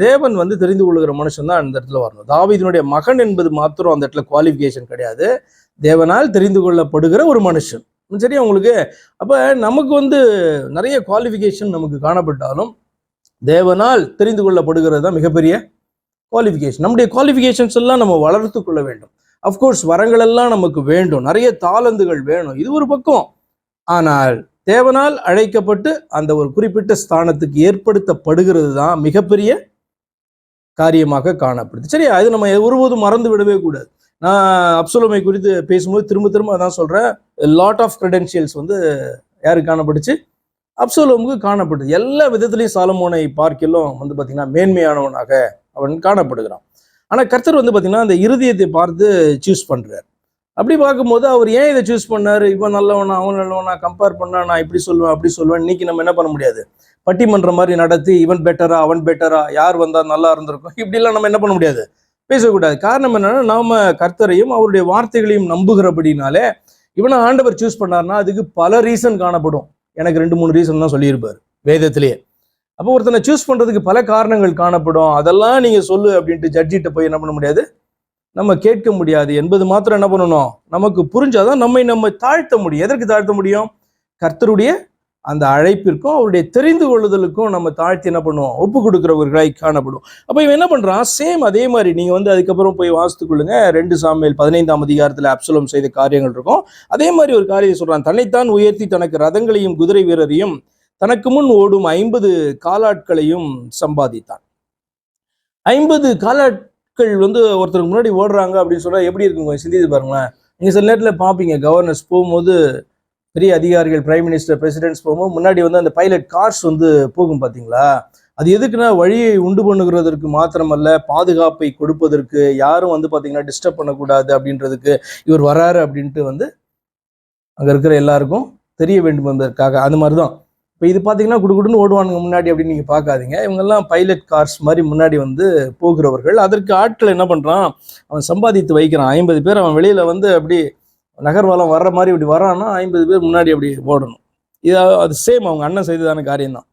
தேவன் தெரிந்து கொள்ளுகிற மனுஷன் தான் அந்த இடத்துல வரணும். தாவீதினுடைய மகன் என்பது மாத்திரம் அந்த இடத்துல குவாலிஃபிகேஷன் கிடையாது, தேவனால் தெரிந்து கொள்ளப்படுகிற ஒரு மனுஷன். சரியா உங்களுக்கு? அப்ப நமக்கு நிறைய குவாலிஃபிகேஷன் நமக்கு காணப்பட்டாலும் தேவனால் தெரிந்து கொள்ளப்படுகிறது தான் மிகப்பெரிய குவாலிஃபிகேஷன். நம்முடைய குவாலிஃபிகேஷன்ஸ் எல்லாம் நம்ம வளர்த்து கொள்ள வேண்டும். அஃப்கோர்ஸ் வரங்கள் எல்லாம் நமக்கு வேண்டும், நிறைய தாளந்துகள் வேணும், இது ஒரு பக்கம். ஆனால் தேவனால் அழைக்கப்பட்டு அந்த ஒரு குறிப்பிட்ட ஸ்தானத்துக்கு ஏற்படுத்தப்படுகிறது தான் மிகப்பெரிய காரியமாக காணப்படுது. சரியா? அது நம்ம ஒருபோதும் மறந்து விடவே கூடாது. நான் அப்சலோமை குறித்து பேசும்போது திரும்ப திரும்ப அதான் சொல்றேன், லாட் ஆஃப் கிரெடென்ஷியல்ஸ் யாருக்கு காணப்பட்டுச்சு? அப்சலோமுக்கு காணப்படுது. எல்லா விதத்திலையும் சாலமோனை பார்க்கிலும் பார்த்தீங்கன்னா மேன்மையானவனாக அவன் காணப்படுகிறான். ஆனா கர்த்தர் பார்த்தீங்கன்னா அந்த இருதயத்தை பார்த்து சூஸ் பண்றார். அப்படி பார்க்கும்போது அவர் ஏன் இதை சூஸ் பண்ணாரு? இவன் நல்லவனா அவன் நல்லவனா கம்பேர் பண்ணா நான் இப்படி சொல்லுவேன் அப்படி சொல்லுவேன். இன்னைக்கு நம்ம என்ன பண்ண முடியாது, பட்டிமன்றம் மாதிரி நடத்தி இவன் பெட்டரா அவன் பெட்டரா, யார் வந்தா நல்லா இருந்திருக்கும், இப்படிலாம் நம்ம என்ன பண்ண முடியாது, பேசக்கூடாது. காரணம் என்னன்னா, நாம கர்த்தரையும் அவருடைய வார்த்தைகளையும் நம்புகிறபடினாலே இவனை ஆண்டவர் சூஸ் பண்ணார்னா அதுக்கு பல ரீசன் காணப்படும். எனக்கு 2-3 ரீசன் தான் சொல்லியிருப்பாரு வேதத்திலேயே. அப்போ ஒருத்தனை சூஸ் பண்றதுக்கு பல காரணங்கள் காணப்படும். அதெல்லாம் நீங்க சொல்லு அப்படின்ட்டு ஜட்ஜிட்ட போய் என்ன பண்ண முடியாது, நம்ம கேட்க முடியாது என்பது மாத்திரம் என்ன பண்ணணும், நமக்கு புரிஞ்சாதான் நம்ம தாழ்த்த முடியும். எதற்கு தாழ்த்த முடியும்? கர்த்தருடைய அந்த அழைப்பிற்கும் அவருடைய தெரிந்து கொள்ளுதலுக்கும் நம்ம தாழ்த்தி என்ன பண்ணுவோம், ஒப்பு கொடுக்கிறவர்களாய் காணப்படும். அப்போ இவன் என்ன பண்றான்? சேம் அதே மாதிரி நீங்க அதுக்கப்புறம் போய் வாசித்துக் கொள்ளுங்க. 2 சாமுவேல் 15ஆம் அதிகாரத்துல அப்சலோம் செய்த காரியங்கள் இருக்கும். அதே மாதிரி ஒரு காரியம் சொல்றான், தன்னைத்தான் உயர்த்தி தனக்கு ரதங்களையும் குதிரை வீரரையும் தனக்கு முன் ஓடும் 50 காலாட்களையும் சம்பாதித்தான். 50 காலாட்கள் ஒருத்தருக்கு முன்னாடி ஓடுறாங்க அப்படின்னு சொன்னா எப்படி இருக்குங்க? சிந்தித்து பாருங்களேன். நீங்க சில நேரத்தில் பார்ப்பீங்க, கவர்னர்ஸ் போகும்போது, பெரிய அதிகாரிகள், பிரைம் மினிஸ்டர், பிரசிடென்ட்ஸ் போகும்போது முன்னாடி அந்த பைலட் கார்ஸ் போகும் பார்த்தீங்களா? அது எதுக்குன்னா வழியை உண்டு பண்ணுகிறதற்கு மாத்திரமல்ல, பாதுகாப்பை கொடுப்பதற்கு, யாரும் பார்த்தீங்கன்னா டிஸ்டர்ப் பண்ணக்கூடாது அப்படின்றதுக்கு, இவர் வராரு அப்படின்ட்டு அங்கே இருக்கிற எல்லாருக்கும் தெரிய வேண்டும் என்பதற்காக. அது மாதிரி தான் இப்போ இது பார்த்தீங்கன்னா குடுக்குடுன்னு ஓடுவானுங்க முன்னாடி அப்படின்னு நீங்கள் பார்க்காதீங்க. இவங்கெல்லாம் பைலட் கார்ஸ் மாதிரி முன்னாடி போகிறவர்கள். அதற்கு ஆட்கள் என்ன பண்ணுறான், அவன் சம்பாதித்து வைக்கிறான். 50 பேர் அவன் வெளியில் அப்படி நகர்வலம் வர்ற மாதிரி இப்படி வரான்னா 50 பேர் முன்னாடி அப்படி ஓடணும். இது அது சேம் அவங்க அண்ணன் செய்ததான காரியம்தான்.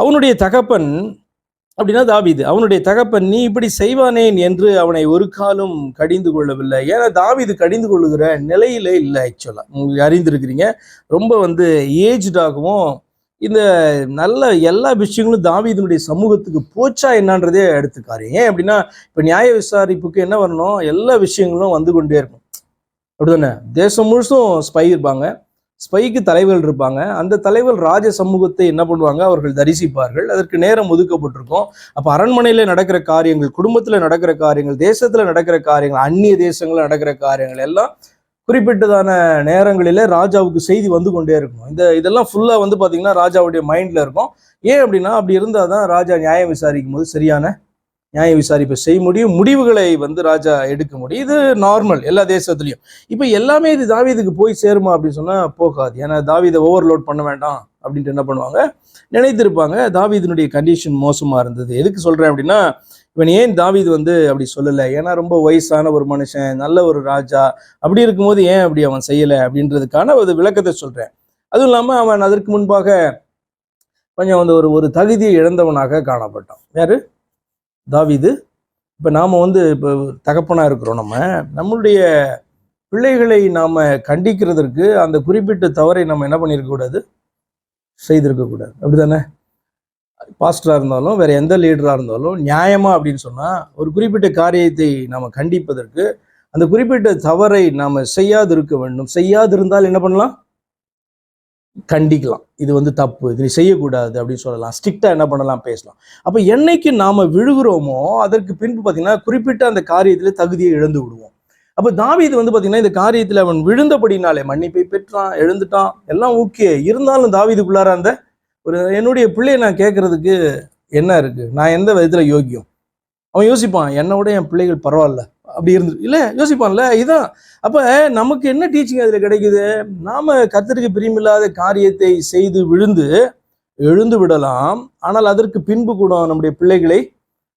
அவனுடைய தகப்பன் அப்படின்னா தாவீது, அவனுடைய தகப்பன் நீ இப்படி செய்வானேன் என்று அவனை ஒரு காலம் கடிந்து கொள்ளவில்லை. ஏன்னா தாவீது கடிந்து கொள்ளுகிற நிலையிலே இல்லை. ஆக்சுவலா உங்களுக்கு அறிந்திருக்கிறீங்க, ரொம்ப ஏஜ்டாகவும் இந்த நல்ல எல்லா விஷயங்களும் தாவீதினுடைய சமூகத்துக்கு போச்சா என்னன்றதே எடுத்துக்காரு. ஏன் அப்படின்னா இப்ப நியாய விசாரிப்புக்கு என்ன வரணும், எல்லா விஷயங்களும் கொண்டே இருக்கும். அப்படிதானே? தேசம் முழுசும் ஸ்பை இருப்பாங்க, ஸ்பைக்கு தலைவர்கள் இருப்பாங்க. அந்த தலைவர் ராஜ சமூகத்தை என்ன பண்ணுவாங்க, அவர்கள் தரிசிப்பார்கள். அதற்கு நேரம் ஒதுக்கப்பட்டிருக்கும். அப்போ அரண்மனையில நடக்கிற காரியங்கள், குடும்பத்தில் நடக்கிற காரியங்கள், தேசத்தில் நடக்கிற காரியங்கள், அந்நிய தேசங்களில் நடக்கிற காரியங்கள் எல்லாம் குறிப்பிட்டதான நேரங்களில ராஜாவுக்கு செய்தி கொண்டே இருக்கும். இதெல்லாம் ஃபுல்லா பார்த்தீங்கன்னா ராஜாவுடைய மைண்ட்ல இருக்கும். ஏன் அப்படின்னா அப்படி இருந்தால் தான் ராஜா நியாயம் விசாரிக்கும் போது சரியான நியாய விசாரிப்பை செய்ய முடியும், முடிவுகளை ராஜா எடுக்க முடியும். இது நார்மல் எல்லா தேசத்துலையும். இப்போ எல்லாமே இது தாவீதுக்கு போய் சேருமா அப்படின்னு சொன்னா போகாது. ஏன்னா தாவீதை ஓவர்லோட் பண்ண வேண்டாம் அப்படின்ட்டு என்ன பண்ணுவாங்க, நினைத்திருப்பாங்க. தாவீதினுடைய கண்டிஷன் மோசமா இருந்தது. எதுக்கு சொல்றேன் அப்படின்னா, இவன் ஏன் தாவீது அப்படி சொல்லலை, ஏன்னா ரொம்ப வயசான ஒரு மனுஷன், நல்ல ஒரு ராஜா, அப்படி இருக்கும்போது ஏன் அப்படி அவன் செய்யலை அப்படின்றதுக்கான ஒரு விளக்கத்தை சொல்றேன். அதுவும் இல்லாமல் அவன் அதற்கு முன்பாக கொஞ்சம் ஒரு தகுதியை இழந்தவனாக காணப்பட்டான். யாரு? தாவீது. இப்போ நாம் இப்போ தகப்பனாக இருக்கிறோம். நம்மளுடைய பிள்ளைகளை நாம் கண்டிக்கிறதற்கு அந்த குறிப்பிட்ட தவறை நம்ம என்ன பண்ணியிருக்கக்கூடாது, செய்திருக்கக்கூடாது. அப்படி தானே? பாஸ்டராக இருந்தாலும் வேற எந்த லீடராக இருந்தாலும் நியாயமா அப்படின்னு சொன்னால் ஒரு குறிப்பிட்ட காரியத்தை நாம் கண்டிப்பதற்கு அந்த குறிப்பிட்ட தவறை நாம் செய்யாது இருக்க வேண்டும். செய்யாது இருந்தால் என்ன பண்ணலாம், கண்டிக்கலாம். இது வந்து தப்பு, இது நீ செய்யக்கூடாது அப்படின்னு சொல்லலாம். ஸ்ட்ரிக்டா என்ன பண்ணலாம், பேசலாம். அப்ப என்னைக்கு நாம விழுகிறோமோ அதற்கு பின்பு பார்த்தீங்கன்னா குறிப்பிட்ட அந்த காரியத்துல தகுதியை இழந்து விடுவோம். அப்ப தாவீது வந்து பார்த்தீங்கன்னா இந்த காரியத்துல அவன் விழுந்தபடினாலே மன்னிப்பை பெற்றான், எழுந்துட்டான், எல்லாம் ஓகே. இருந்தாலும் தாவீதுக்குள்ளார அந்த ஒரு என்னுடைய பிள்ளையை நான் கேட்கறதுக்கு என்ன இருக்கு, நான் எந்த விதத்துல யோகியம், அவன் யோசிப்பான், என்னோட என் பிள்ளைகள் பரவாயில்ல அப்படி இருந்து இல்ல யோசிப்பான்ல. இதான் அப்ப நமக்கு என்ன டீச்சிங் அதுல கிடைக்குது, நாம கர்த்தருக்கு பிரியமில்லாத காரியத்தை செய்து விழுந்து எழுந்து விடலாம். ஆனால் அதற்கு பின்பு கூட நம்முடைய பிள்ளைகளை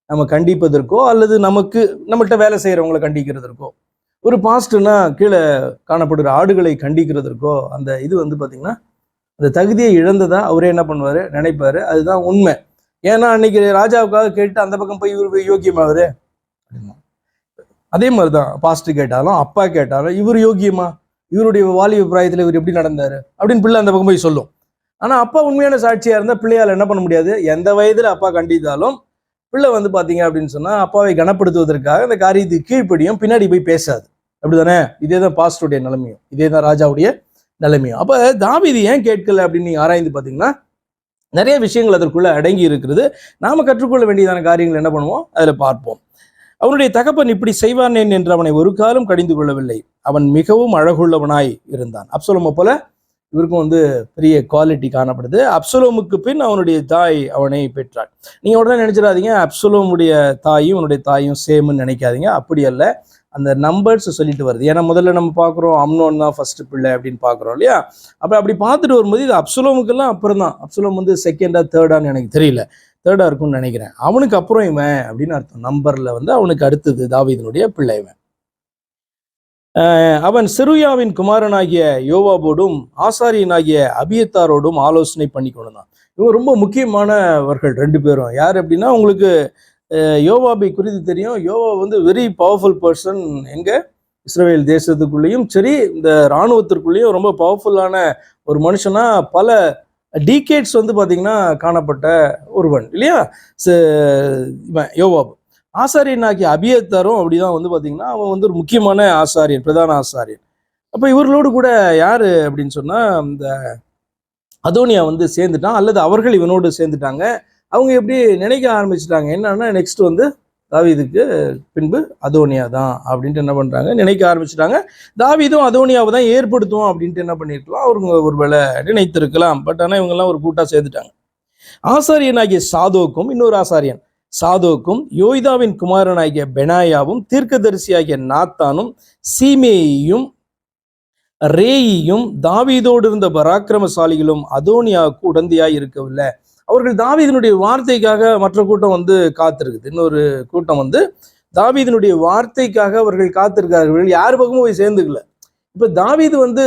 நம்ம கண்டிப்பதற்கோ அல்லது நம்மகிட்ட வேலை செய்யறவங்களை கண்டிக்கிறதற்கோ, ஒரு பாஸ்ட்னா கீழே காணப்படுகிற ஆடுகளை கண்டிக்கிறதற்கோ அந்த இது வந்து பாத்தீங்கன்னா அந்த தகுதியை இழந்ததா அவரே என்ன பண்ணுவாரு நினைப்பாரு. அதுதான் உண்மை. ஏன்னா அன்னைக்கு ராஜாவுக்காக கேட்டு அந்த பக்கம் போய் இவரு யோகியமா அவரு, அதே மாதிரிதான் பாஸ்டர் கேட்டாலும் அப்பா கேட்டாலும் இவர் யோகியமா, இவருடைய வாலிப பிராயத்துல இவர் எப்படி நடந்தாரு அப்படின்னு பிள்ளை அந்த பக்கம் போய் சொல்லும். ஆனா அப்பா உண்மையான சாட்சியா இருந்தா பிள்ளையால என்ன பண்ண முடியாது, எந்த வயதுல அப்பா கண்டித்தாலும் பிள்ளை வந்து பாத்தீங்க அப்படின்னு சொன்னா அப்பாவை கனப்படுத்துவதற்காக அந்த காரியத்துக்கு கீழ்ப்படியும், பின்னாடி போய் பேசாது. அப்படிதானே? இதேதான் பாஸ்டருடைய நிலைமையும், இதேதான் ராஜாவுடைய நிலைமையும். அப்ப தாவீது ஏன் கேட்கல அப்படின்னு நீங்க ஆராய்ந்து பாத்தீங்கன்னா நிறைய விஷயங்கள் அதற்குள்ள அடங்கி இருக்கிறது. நாம கற்றுக்கொள்ள வேண்டியதான காரியங்கள் என்ன பண்ணுவோம் அதுல பார்ப்போம். அவனுடைய தகப்பன் இப்படி செய்வானேன் என்று அவனை ஒரு காலம் கடிந்து கொள்ளவில்லை. அவன் மிகவும் அழகுள்ளவனாய் இருந்தான். அப்சலோமை போல இவருக்கும் வந்து பெரிய குவாலிட்டி காணப்படுது. அப்சலோமுக்கு பின் அவனுடைய தாய் அவனை பெற்றாள். நீங்க உடனே நினைச்சிடாதீங்க அப்சலோமுடைய தாயும் அவனுடைய தாயும் சேம்னு நினைக்காதீங்க. அப்படி அல்ல, அந்த நம்பர்ஸ் சொல்லிட்டு வருது. ஏன்னா முதல்ல நம்ம பார்க்குறோம் அம்னோன் தான் ஃபர்ஸ்ட் பிள்ளை அப்படின்னு பார்க்குறோம் இல்லையா. அப்படி பார்த்துட்டு வரும்போது இது அப்சலோமுக்கெல்லாம் அப்புறம் தான். அப்சலோம் வந்து செகண்டா தேர்டான்னு எனக்கு தெரியல, தேர்டா இருக்கும்னு நினைக்கிறேன். அவனுக்கு அப்புறம் இவன் அப்படின்னு அர்த்தம். நம்பர்ல வந்து அவனுக்கு அடுத்தது தாவீதினுடைய பிள்ளை இவன். அவன் செருயாவின் குமாரனாகிய யோவாபோடும் ஆசாரியனாகிய அபியத்தாரோடும் ஆலோசனை பண்ணி கொண்டான். இவங்க ரொம்ப முக்கியமானவர்கள் ரெண்டு பேரும். யார் அப்படின்னா உங்களுக்கு யோவாபை குறித்து தெரியும். யோவா வந்து வெரி பவர்ஃபுல் பர்சன். எங்க இஸ்ரவேல் தேசத்துக்குள்ளேயும் சரி இந்த இராணுவத்திற்குள்ளேயும் ரொம்ப பவர்ஃபுல்லான ஒரு மனுஷனா பல டீகேட்ஸ் வந்து பாத்தீங்கன்னா காணப்பட்ட ஒருவன் இல்லையா யோவாப். ஆசாரியனாகிய அபியத்தாரும் அப்படிதான் வந்து பாத்தீங்கன்னா அவன் வந்து ஒரு முக்கியமான ஆசாரியன், பிரதான ஆசாரியன். அப்ப இவர்களோடு கூட யாரு அப்படின்னு சொன்னா இந்த அதோனியா வந்து சேர்ந்துட்டான், அல்லது அவர்கள் இவனோடு சேர்ந்துட்டாங்க. அவங்க எப்படி நினைக்க ஆரம்பிச்சுட்டாங்க என்னன்னா நெக்ஸ்ட் வந்து தாவீதுக்கு பின்பு அதோனியா தான் அப்படின்ட்டு என்ன பண்றாங்க நினைக்க ஆரம்பிச்சுட்டாங்க. தாவீதும் அதோனியாவை தான் ஏற்படுத்துவோம் அப்படின்ட்டு என்ன பண்ணிருக்கலாம், அவருங்க ஒருவேளை நினைத்திருக்கலாம். பட் ஆனா இவங்கெல்லாம் ஒரு கூட்டா சேர்ந்துட்டாங்க. ஆசாரியனாகிய சாதோக்கும் இன்னொரு ஆசாரியன் சாதோக்கும் யோய்தாவின் குமாரனாகிய பெனாயாவும் தீர்க்கதரிசியாகிய நாத்தானும் சீமேயும் ரேயும் தாவீதோடு இருந்த பராக்கிரமசாலிகளும் அதோனியாவுக்கு உடந்தையாய் இருக்கவில்லை. அவர்கள் தாவீதினுடைய வார்த்தைக்காக மற்ற கூட்டம் வந்து காத்திருக்குது. இன்னொரு கூட்டம் வந்து தாவீதினுடைய வார்த்தைக்காக அவர்கள் காத்திருக்கார்கள். யார் பக்கமும் போய் சேர்ந்துக்கல. இப்ப தாவீது வந்து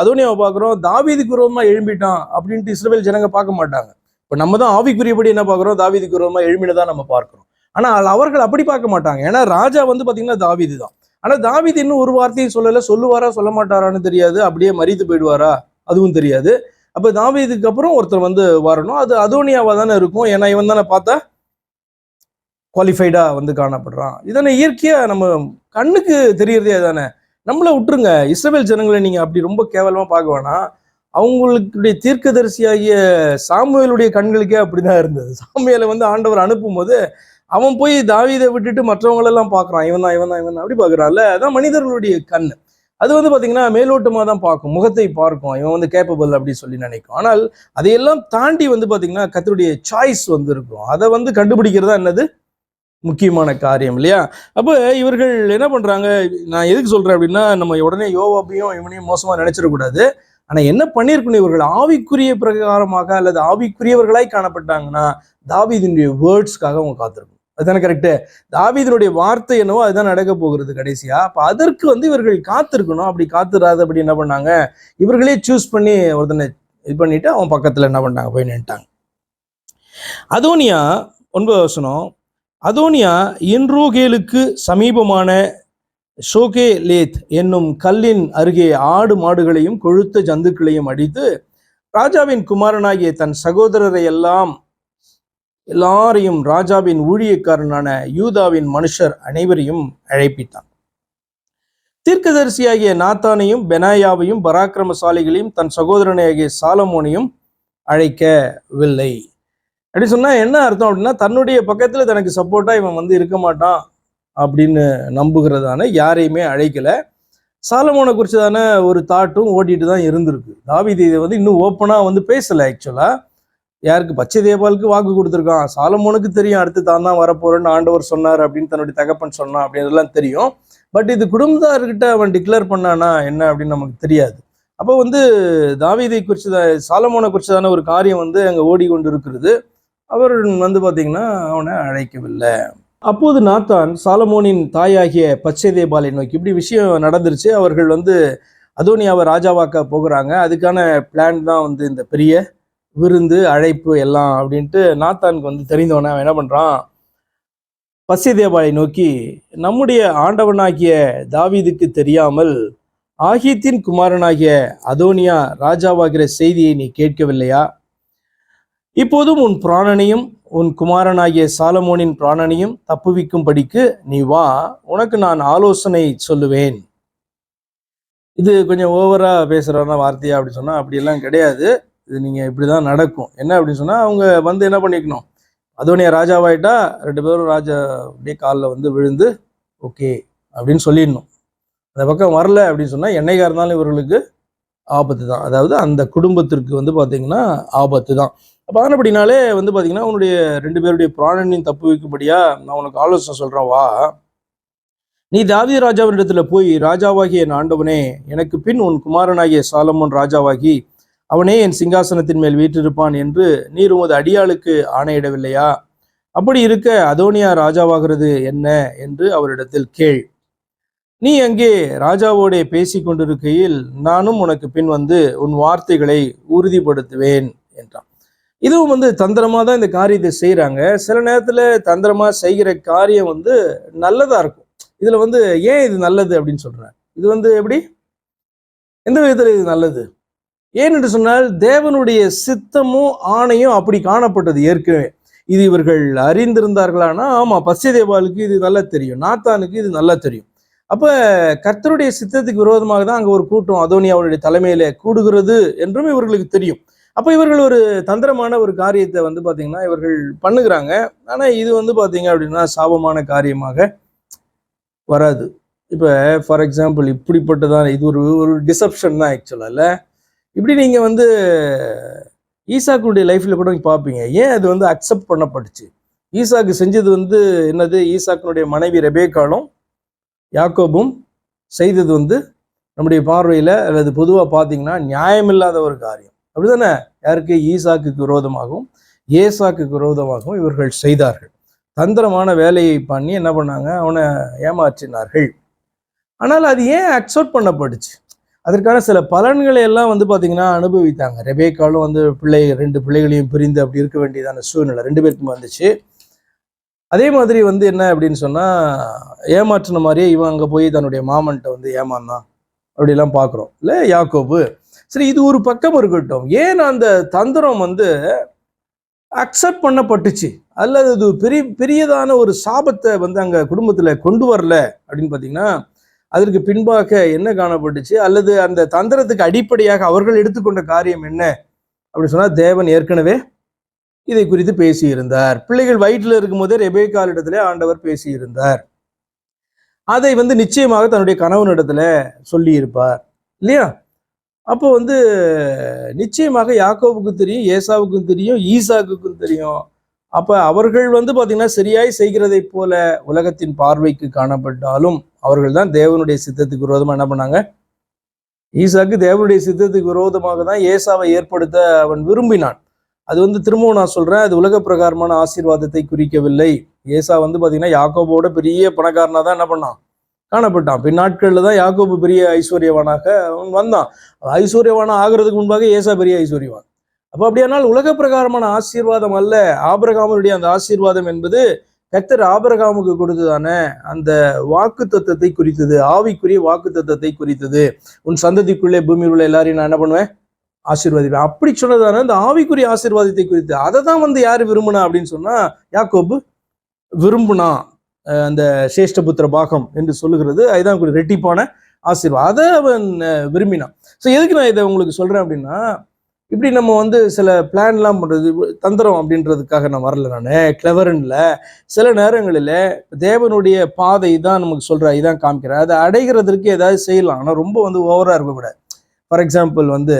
அதோனியாவை பார்க்குறோம், தாவீதுக்கு விரோதமா எழும்பிட்டான் அப்படின்ட்டு இஸ்ரவேல் ஜனங்க பார்க்க மாட்டாங்க. இப்ப நம்ம தான் ஆவிக்குரியபடி என்ன பார்க்குறோம், தாவீதுக்கு விரோதமா எழும்பினதான் நம்ம பார்க்கிறோம். ஆனால் அவர்கள் அப்படி பார்க்க மாட்டாங்க. ஏன்னா ராஜா வந்து பாத்தீங்கன்னா தாவீது தான். ஆனா தாவீது இன்னும் ஒரு வார்த்தையும் சொல்லல, சொல்லுவாரா சொல்ல மாட்டாரான்னு தெரியாது, அப்படியே மரித்து போயிடுவாரா அதுவும் தெரியாது. அப்ப தாவீதுக்கு அப்புறம் ஒருத்தர் வந்து வரணும், அது அதோனியாவா தானே இருக்கும். ஏன்னா இவன் தானே பார்த்தா குவாலிஃபைடா வந்து காணப்படுறான். இதானே இயற்கையா நம்ம கண்ணுக்கு தெரியறதே தானே. நம்மள விட்டுருங்க, இஸ்ரவேல் ஜனங்களை நீங்க அப்படி ரொம்ப கேவலமா பார்க்க வேணாம். அவங்களுடைய தீர்க்கதரிசியாகிய சாமுவேலுடைய கண்களுக்கே அப்படிதான் இருந்தது. சாமுவேலை வந்து ஆண்டவர் அனுப்பும் போது அவன் போய் தாவீதை விட்டுட்டு மற்றவங்களெல்லாம் பார்க்குறான், இவன் தான் அப்படி பார்க்குறான்ல. அதான் மனிதர்களுடைய கண். அது வந்து பார்த்தீங்கன்னா மேலோட்டமாக தான் பார்க்கும், முகத்தை பார்க்கும், இவன் வந்து கேப்பபிள் அப்படின்னு சொல்லி நினைக்கும். ஆனால் அதையெல்லாம் தாண்டி வந்து பார்த்தீங்கன்னா கர்த்தருடைய சாய்ஸ் வந்து இருக்கும். அதை வந்து கண்டுபிடிக்கிறதா என்னது முக்கியமான காரியம் இல்லையா. அப்போ இவர்கள் என்ன பண்றாங்க, நான் எதுக்கு சொல்றேன் அப்படின்னா நம்ம உடனே யோவாபையும் இவனையும் மோசமா நினைச்சிடக்கூடாது. ஆனா என்ன பண்ணியிருக்கணும், இவர்கள் ஆவிக்குரிய பிரகாரமாக அல்லது ஆவிக்குரியவர்களாய் காணப்பட்டாங்கன்னா தாவீதினுடைய வேர்ட்ஸ்க்காக அவங்க காத்திருக்கணும். அதுதானே கரெக்டு. தாவீதினுடைய வார்த்தை என்னவோ அதுதான் நடக்க போகிறது கடைசியா. அப்ப அதற்கு வந்து இவர்கள் காத்திருக்கணும். அப்படி காத்துறாது அப்படி என்ன பண்ணாங்க, இவர்களே சூஸ் பண்ணி ஒருத்தனை இது பண்ணிட்டு அவன் பக்கத்துல என்ன பண்ணாங்க போய் நின்ட்டாங்க. அதோனியா 9 வசனம், அதோனியா என்ரோகேலுக்கு சமீபமான ஷோகே லேத் என்னும் கல்லின் அருகே ஆடு மாடுகளையும் கொழுத்த ஜந்துக்களையும் அடித்து ராஜாவின் குமாரனாகிய தன் சகோதரரை எல்லாரையும் ராஜாவின் ஊழியக்காரனான யூதாவின் மனுஷர் அனைவரையும் அழைப்பித்தான். தீர்க்கதரிசியாகிய நாத்தானையும் பெனாயாவையும் பராக்கிரமசாலிகளையும் தன் சகோதரனாகிய சாலமோனையும் அழைக்கவில்லை. அப்படி சொன்னா என்ன அர்த்தம் அப்படின்னா, தன்னுடைய பக்கத்துல தனக்கு சப்போர்ட்டா இவன் வந்து இருக்க மாட்டான் அப்படின்னு நம்புகிறதான யாரையுமே அழைக்கல. சாலமோனை குறிச்சதான ஒரு தாட்டும் ஓட்டிட்டு தான் இருந்திருக்கு. தாவீது இதை வந்து இன்னும் ஓப்பனா வந்து பேசல. ஆக்சுவலா யாருக்கு பச்சை தேபாலுக்கு வாக்கு கொடுத்துருக்கான். சாலமோனுக்கு தெரியும் அடுத்து தான் தான் வரப்போறேன்னு ஆண்டவர் சொன்னார் அப்படின்னு தன்னுடைய தகப்பன் சொன்னான் அப்படின்றதுலாம் தெரியும். பட் இது குடும்பத்தார்கிட்ட அவன் டிக்ளேர் பண்ணானா என்ன அப்படின்னு நமக்கு தெரியாது. அப்போ வந்து தாவீதை குறிச்சத சாலமோனை குறிச்சதான ஒரு காரியம் வந்து அங்கே ஓடிக்கொண்டு இருக்கிறது. அவர் வந்து பார்த்தீங்கன்னா அவனை அழைக்கவில்லை. அப்போது நாத்தான் சாலமோனின் தாயாகிய பச்சை தேபாலை நோக்கி, இப்படி விஷயம் நடந்துருச்சு, அவர்கள் வந்து அதோனியாவை ராஜாவாக்க போகிறாங்க, அதுக்கான பிளான் தான் வந்து இந்த பெரிய விருந்து அழைப்பு எல்லாம் அப்படின்ட்டு நாத்தானுக்கு வந்து தெரிந்தவன அவன் என்ன பண்றான், பச்சை தேபாலை நோக்கி, நம்முடைய ஆண்டவனாகிய தாவீதுக்கு தெரியாமல் ஆகீத்தின் குமாரனாகிய அதோனியா ராஜாவாகிற செய்தியை நீ கேட்கவில்லையா? இப்போதும் உன் பிராணனையும் உன் குமாரனாகிய சாலமோனின் பிராணனையும் தப்புவிக்கும்படிக்கு நீ வா, உனக்கு நான் ஆலோசனை சொல்லுவேன். இது கொஞ்சம் ஓவரா பேசுறான வார்த்தையா அப்படின்னு சொன்னா அப்படியெல்லாம் கிடையாது. இது நீங்க இப்படிதான் நடக்கும். என்ன அப்படின்னு சொன்னா, அவங்க வந்து என்ன பண்ணிக்கணும், அதோனியா ராஜாவாயிட்டா 2 பேரும் ராஜா அப்படியே காலில் வந்து விழுந்து ஓகே அப்படின்னு சொல்லிடணும். அந்த பக்கம் வரல அப்படின்னு சொன்னா என்னைக்கா இருந்தாலும் இவர்களுக்கு ஆபத்து தான். அதாவது அந்த குடும்பத்திற்கு வந்து பார்த்தீங்கன்னா ஆபத்து தான். அப்போ அப்படினாலே வந்து பார்த்தீங்கன்னா உன்னுடைய 2 பேருடைய பிராணனையும் தப்பு வைக்கும்படியா நான் உனக்கு ஆலோசனை சொல்கிறேன், வா, நீ தாவீது ராஜாவினிடத்துல போய், ராஜாவாகிய என் ஆண்டவனே, எனக்கு பின் உன் குமாரனாகிய சாலமோன் ராஜாவாகி அவனே என் சிங்காசனத்தின் மேல் வீற்றிருப்பான் என்று நீர் உமது அடியாளுக்கு ஆணையிடவில்லையா? அப்படி இருக்க அதோனியா ராஜாவாகிறது என்ன என்று அவரிடத்தில் கேள். நீ அங்கே ராஜாவோடே பேசி கொண்டிருக்கையில் நானும் உனக்கு பின் வந்து உன் வார்த்தைகளை உறுதிப்படுத்துவேன் என்றான். இதுவும் வந்து தந்திரமா தான் இந்த காரியத்தை செய்யறாங்க. சில நேரத்துல தந்திரமா செய்கிற காரியம் வந்து நல்லதா இருக்கும். இதுல வந்து ஏன் இது நல்லது அப்படின்னு சொல்றேன். இது வந்து எப்படி, எந்த விதத்துல இது நல்லது? ஏன் என்று சொன்னால், தேவனுடைய சித்தமும் ஆணையும் அப்படி காணப்பட்டது ஏற்கனவே. இது இவர்கள் அறிந்திருந்தார்களானா, ஆமா, பச்சை தேபாலுக்கு இது நல்லா தெரியும், நாத்தானுக்கு இது நல்லா தெரியும். அப்ப கர்த்தருடைய சித்தத்துக்கு விரோதமாக தான் அங்க ஒரு கூட்டம் அதோனியாவுடைய தலைமையில கூடுகிறது என்றும் இவர்களுக்கு தெரியும். அப்ப இவர்கள் ஒரு தந்திரமான ஒரு காரியத்தை வந்து பாத்தீங்கன்னா இவர்கள் பண்ணுகிறாங்க. ஆனா இது வந்து பாத்தீங்க அப்படின்னா சாபமான காரியமாக வராது. இப்ப ஃபார் எக்ஸாம்பிள் இப்படிப்பட்டதான் இது ஒரு டிசப்ஷன் தான் ஆக்சுவலா. இல்ல இப்படி நீங்க வந்து ஈசாக்குடைய லைஃப்ல கூட பார்ப்பீங்க. ஏன் அது வந்து அக்செப்ட் பண்ணப்பட்டுச்சு? ஈசாக்கு செஞ்சது வந்து என்னது, ஈசாக்கினுடைய மனைவி ரெபேக்காலும் யாக்கோபும் செய்தது வந்து நம்முடைய பார்வையில அல்லது பொதுவா பார்த்தீங்கன்னா நியாயமில்லாத ஒரு காரியம், அப்படிதானே? யாருக்கு? ஈசாக்குக்கு விரோதமாகவும் ஏசாக்குக்கு விரோதமாகவும் இவர்கள் செய்தார்கள். தந்திரமான வேலையை பண்ணி என்ன பண்ணாங்க, அவனை ஏமாற்றினார்கள். ஆனால் அது ஏன் அக்செப்ட் பண்ணப்பட்டுச்சு? அதற்கான சில பலன்களை எல்லாம் வந்து பார்த்தீங்கன்னா அனுபவித்தாங்க. ரெபேக்காலும் வந்து 2 பிள்ளைகளையும் பிரிந்து அப்படி இருக்க வேண்டியதான சூழ்நிலை 2 பேருக்கும் வந்துச்சு. அதே மாதிரி வந்து என்ன அப்படின்னு சொன்னா, ஏமாற்றின மாதிரியே இவன் அங்கே போய் தன்னுடைய மாமன்ட்ட வந்து ஏமாந்தான் அப்படிலாம் பார்க்குறோம் இல்லை யாக்கோபு. சரி, இது ஒரு பக்கம் இருக்கட்டும். ஏன் அந்த தந்திரம் வந்து அக்செப்ட் பண்ணப்பட்டுச்சு அல்லது அது பெரியதான ஒரு சாபத்தை வந்து அங்கே குடும்பத்தில் கொண்டு வரல அப்படின்னு பார்த்தீங்கன்னா, அதற்கு பின்பாக என்ன காணப்பட்டுச்சு அல்லது அந்த தந்திரத்துக்கு அடிப்படையாக அவர்கள் எடுத்துக்கொண்ட காரியம் என்ன அப்படின்னு சொன்னா, தேவன் ஏற்கனவே இதை குறித்து பேசியிருந்தார். பிள்ளைகள் வயிற்றில் இருக்கும் போதே ரெபேக்காளிடத்திலே ஆண்டவர் பேசியிருந்தார். அதை வந்து நிச்சயமாக தன்னுடைய கணவனிடத்துல சொல்லி இருப்பார் இல்லையா? அப்போ வந்து நிச்சயமாக யாக்கோபுக்கு தெரியும், ஏசாவுக்கும் தெரியும், ஈசாக்குக்கும் தெரியும். அப்ப அவர்கள் வந்து பாத்தீங்கன்னா சரியாய் செய்கிறதை போல உலகத்தின் பார்வைக்கு காணப்பட்டாலும் அவர்கள் தான் தேவனுடைய சித்தத்துக்கு விரோதமா என்ன பண்ணாங்க. ஈசாக்கு தேவனுடைய சித்தத்துக்கு விரோதமாக தான் ஏசாவை ஏற்படுத்த அவன் விரும்பினான். அது வந்து திரும்பவும் நான் சொல்றேன், அது உலக பிரகாரமான ஆசீர்வாதத்தை குறிக்கவில்லை. ஏசா வந்து பாத்தீங்கன்னா யாக்கோபோட பெரிய பணக்காரனா தான் என்ன பண்ணான், காணப்பட்டான். பின்னாட்கள்ல தான் யாக்கோபு பெரிய ஐஸ்வர்யவானாக அவன் வந்தான். ஐஸ்வர்யவானா ஆகிறதுக்கு முன்பாக ஏசா பெரிய ஐஸ்வர்யவான். அப்ப அப்படியானால் உலக பிரகாரமான ஆசீர்வாதம் அல்ல, ஆபிரகாமுடைய அந்த ஆசீர்வாதம் என்பது கர்த்தர் ஆபிரகாமுக்கு கொடுத்ததான அந்த வாக்கு தத்தத்தை குறித்தது, ஆவிக்குரிய வாக்கு தத்தத்தை குறித்தது. உன் சந்ததிக்குள்ளே பூமியில் உள்ள எல்லாரையும் நான் என்ன பண்ணுவேன், ஆசீர்வாதிப்பேன். அப்படி சொன்னதான அந்த ஆவிக்குரிய ஆசீர்வாதத்தை குறித்து அதை தான் வந்து யாரு விரும்புனா அப்படின்னு சொன்னா, யாக்கோபு விரும்புனா. அந்த சேஷ்டபுத்திர பாகம் என்று சொல்லுகிறது அதுதான் ரெட்டிப்பான ஆசீர்வாதம். அதை அவன் விரும்பினான். ஸோ எதுக்கு நான் இதை உங்களுக்கு சொல்றேன் அப்படின்னா, இப்படி நம்ம வந்து சில பிளான்லாம் பண்றது தந்திரம் அப்படின்றதுக்காக நான் வரல, நான் கிளவர்ல சில நேரங்களில் தேவனுடைய பாதை தான் நமக்கு சொல்ற, இதான் காமிக்கிறேன், அதை அடைகிறதுக்கு ஏதாவது செய்யலாம், ஆனால் ரொம்ப வந்து ஓவரா இருக்கக்கூடாது. ஃபார் எக்ஸாம்பிள் வந்து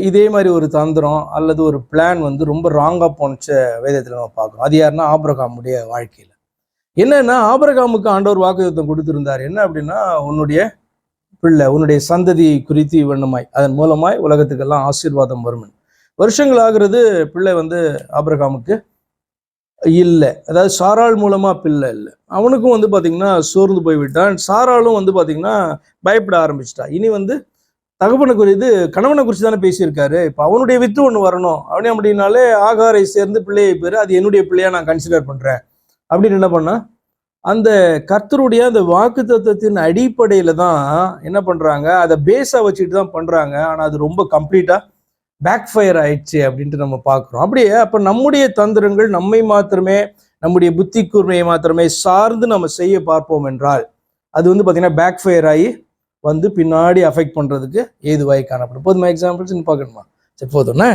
இதே மாதிரி ஒரு தந்திரம் அல்லது ஒரு பிளான் வந்து ரொம்ப ராங்கா போனச்ச வேதத்தில் நம்ம பார்க்கணும். அது யாருன்னா ஆபிரகாமுடைய வாழ்க்கையில் என்னன்னா, ஆபிரகாமுக்கு ஆண்டவர் வாக்குத்தத்தம் கொடுத்திருந்தார். என்ன அப்படின்னா, உன்னுடைய பிள்ளை, உன்னுடைய சந்ததி குறித்து இவண்ணமாய் அதன் மூலமாய் உலகத்துக்கெல்லாம் ஆசீர்வாதம் வரும். வருஷங்கள் ஆகிறது, பிள்ளை வந்து ஆபிரகாமுக்கு இல்லை. அதாவது சாராள் மூலமா பிள்ளை இல்லை. அவனுக்கும் வந்து பாத்தீங்கன்னா சோர்ந்து போய்விட்டான். சாராளும் வந்து பாத்தீங்கன்னா பயப்பட ஆரம்பிச்சிட்டா. இனி வந்து தகப்பனை குறித்து கணவனை குறித்து தானே பேசியிருக்காரு, இப்போ அவனுடைய வித்து ஒன்று வரணும் அப்படின்னு அப்படின்னாலே ஆகாரை சேர்ந்து பிள்ளையை பேர் அது என்னுடைய பிள்ளையா நான் கன்சிடர் பண்றேன் அப்படின்னு என்ன பண்ணா, அந்த கர்த்தருடைய அந்த வாக்கு தத்துவத்தின் அடிப்படையில தான் என்ன பண்றாங்க, அதை பேஸா வச்சுட்டு தான் பண்றாங்க. ஆனா அது ரொம்ப கம்ப்ளீட்டா பேக் ஃபயர் ஆயிடுச்சு அப்படின்ட்டு நம்ம பார்க்குறோம். அப்படியே அப்ப நம்முடைய தந்திரங்கள் நம்மை மாத்திரமே, நம்முடைய புத்தி கூர்மையை மாத்திரமே சார்ந்து நம்ம செய்ய பார்ப்போம் என்றால் அது வந்து பார்த்தீங்கன்னா பேக் ஃபயர் ஆகி வந்து பின்னாடி அஃபெக்ட் பண்றதுக்கு ஏதுவாய் காணப்படும். போதுமா எக்ஸாம்பிள்ஸ் பார்க்கணுமா? சரி போதும்னா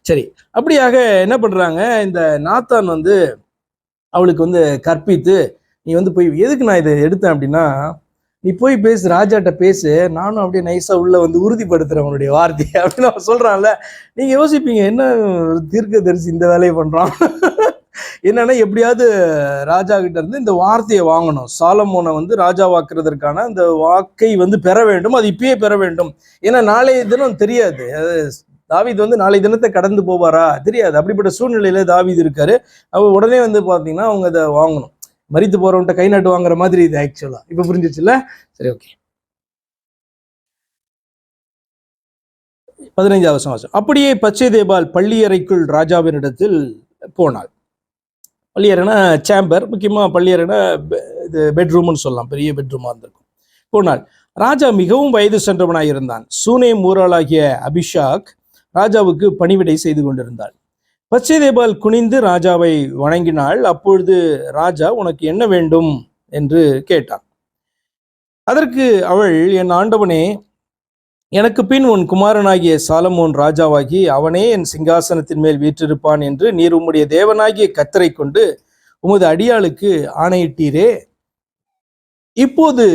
சரி. அப்படியாக என்ன பண்றாங்க, இந்த நாத்தான் வந்து அவளுக்கு வந்து கற்பித்து, நீ வந்து போய், எதுக்கு நான் இதை எடுத்தேன் அப்படின்னா, நீ போய் பேசு, ராஜாட்ட பேசு, நானும் அப்படியே நைஸா உள்ள வந்து உறுதிப்படுத்துறேன் அவனுடைய வார்த்தையை அப்படின்னு அவன் சொல்றான்ல. நீங்க யோசிப்பீங்க, என்ன தீர்க்க தரிசி இந்த வேலையை பண்றான் என்னன்னா, எப்படியாவது ராஜா கிட்ட இருந்து இந்த வார்த்தையை வாங்கணும், சாலமோனை வந்து ராஜாவாக்குறதற்கான அந்த வாக்கை வந்து பெற வேண்டும், அது இப்பயே பெற வேண்டும். ஏன்னா நாளைய தினம் தெரியாது, தாவீது வந்து நாளை தினத்தை கடந்து போவாரா தெரியாது. அப்படிப்பட்ட சூழ்நிலையில தாவீது இருக்காரு. அவ உடனே வந்து பாத்தீங்கன்னா அவங்க அதை வாங்கணும். மரித்து போறவன்ட்ட கை நாட்டு வாங்குற மாதிரி இது ஆக்சுவலா. இப்ப புரிஞ்சிச்சுல்ல? சரி, ஓகே. 15வது வசனம். அப்படியே பச்சைதேபால் பள்ளியறைக்குள் ராஜாவினிடத்தில் போனாள். பள்ளியறைனா சேம்பர், முக்கியமா பள்ளியறைனா இது பெட்ரூம்னு சொல்லலாம், பெரிய பெட்ரூமா இருந்திருக்கும். போனாள். ராஜா மிகவும் வயது சென்றவனாய் இருந்தான். சூனேம் ஊராளாகிய அபிஷாக் ராஜாவுக்கு பணிவிடை செய்து கொண்டிருந்தாள். பச்சைதேபால் குனிந்து ராஜாவை வணங்கினாள். அப்பொழுது ராஜா, உனக்கு என்ன வேண்டும் என்று கேட்டான். அதற்கு அவள், என் ஆண்டவனே, எனக்கு பின் உன் குமாரனாகிய சாலமோன் ராஜாவாகி அவனே என் சிங்காசனத்தின் மேல் வீற்றிருப்பான் என்று நீர் உம்முடைய தேவனாகிய கர்த்தரை கொண்டு உமது அடியாளுக்கு ஆணையிட்டீரே. இப்போது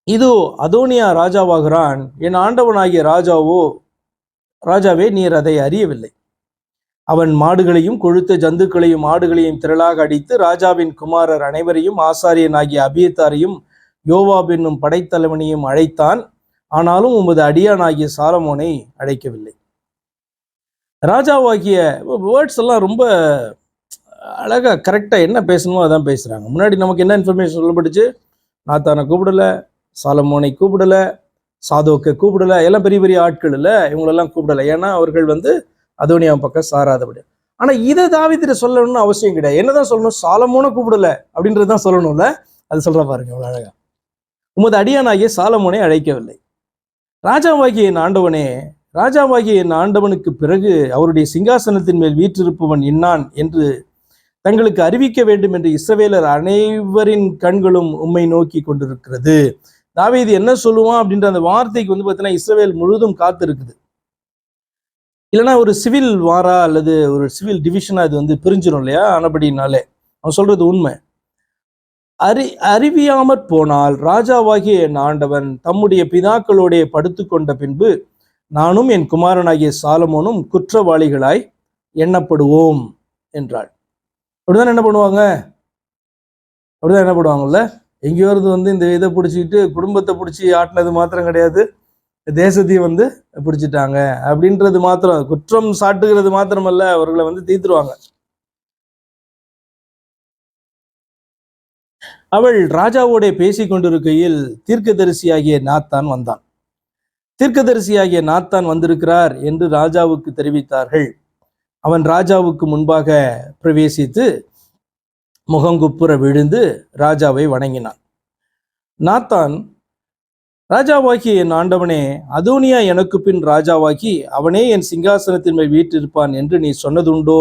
இதோ அதோனியா ராஜாவாகிறான். என் ஆண்டவனாகிய ராஜாவே, நீர் அதை அறியவில்லை. அவன் மாடுகளையும் கொழுத்த ஜந்துக்களையும் ஆடுகளையும் திரளாக அடித்து ராஜாவின் குமாரர் அனைவரையும் ஆசாரியனாகிய அபியத்தாரையும் யோவாப் என்னும் படைத்தலைவனையும் அழைத்தான். ஆனாலும் உமது அடியானாகிய சாலமோனை அழைக்கவில்லை. ராஜாவாகிய வேர்ட்ஸ் எல்லாம் ரொம்ப அழகா கரெக்டா என்ன பேசணுமோ அதான் பேசுறாங்க. முன்னாடி நமக்கு என்ன இன்ஃபர்மேஷன் சொல்லப்பட்டுச்சு, நாத்தானை கூப்பிடல, சாலமோனை கூப்பிடல, சாதோக்கை கூப்பிடல, எல்லாம் பெரிய பெரிய ஆட்கள் இல்லை, இவங்களெல்லாம் கூப்பிடல. ஏன்னா அவர்கள் வந்து அதோனியா பக்கம் சாராதபடி. ஆனா இதை தாவீதுட்ட சொல்லணும்னு அவசியம் கிடையாது. என்னதான் சொல்லணும், சாலமோனை கூப்பிடல அப்படின்றதுதான் சொல்லணும்ல. அது சொல்ற பாருங்க அவ்வளவு அழகா. உமது அடியானாகிய சாலமோனை அழைக்கவில்லை. ராஜாவாகிய என் ஆண்டவனுக்கு பிறகு அவருடைய சிங்காசனத்தின் மேல் வீற்றிருப்பவன் இன்னான் என்று தங்களுக்கு அறிவிக்க வேண்டும் என்று இஸ்ரவேலர் அனைவரின் கண்களும் உம்மை நோக்கி கொண்டிருக்கிறது. தாவீது என்ன சொல்லுவான் அப்படின்ற அந்த வார்த்தைக்கு வந்து பார்த்தீங்கன்னா இஸ்ரவேல் முழுதும் காத்து இருக்குது. இல்லைன்னா ஒரு சிவில் வாரா அல்லது ஒரு சிவில் டிவிஷனா இது வந்து பிரிஞ்சிடும் இல்லையா? ஆனபடினாலே அவன் சொல்றது உண்மை. அறிவியாமற் போனால் ராஜாவாகிய என் ஆண்டவன் தம்முடைய பிதாக்களோடைய படுத்து கொண்ட பின்பு நானும் என் குமாரனாகிய சாலமோனும் குற்றவாளிகளாய் எண்ணப்படுவோம் என்றாள். அப்படிதான் என்ன பண்ணுவாங்கல்ல, எங்கேயோ வந்து இந்த இதை பிடிச்சிக்கிட்டு குடும்பத்தை பிடிச்சி ஆட்டினது மாத்திரம் கிடையாது, தேசத்தையும் வந்து பிடிச்சிட்டாங்க அப்படின்றது மாத்திரம், குற்றம் சாட்டுகிறது மாத்திரமல்ல, அவர்களை வந்து தீர்த்துருவாங்க. அவள் ராஜாவோட பேசி கொண்டிருக்கையில் தீர்க்கதரிசியாகிய நாத்தான் வந்தான். தீர்க்கதரிசியாகிய நாத்தான் வந்திருக்கிறார் என்று ராஜாவுக்கு தெரிவித்தார்கள். அவன் ராஜாவுக்கு முன்பாக பிரவேசித்து முகங்குப்புற விழுந்து ராஜாவை வணங்கினான். நாத்தான், ராஜாவாகி என் ஆண்டவனே, அதோனியா எனக்கு பின் ராஜாவாகி அவனே என் சிங்காசனத்தின் மேல் வீற்றிருப்பான் என்று நீ சொன்னதுண்டோ?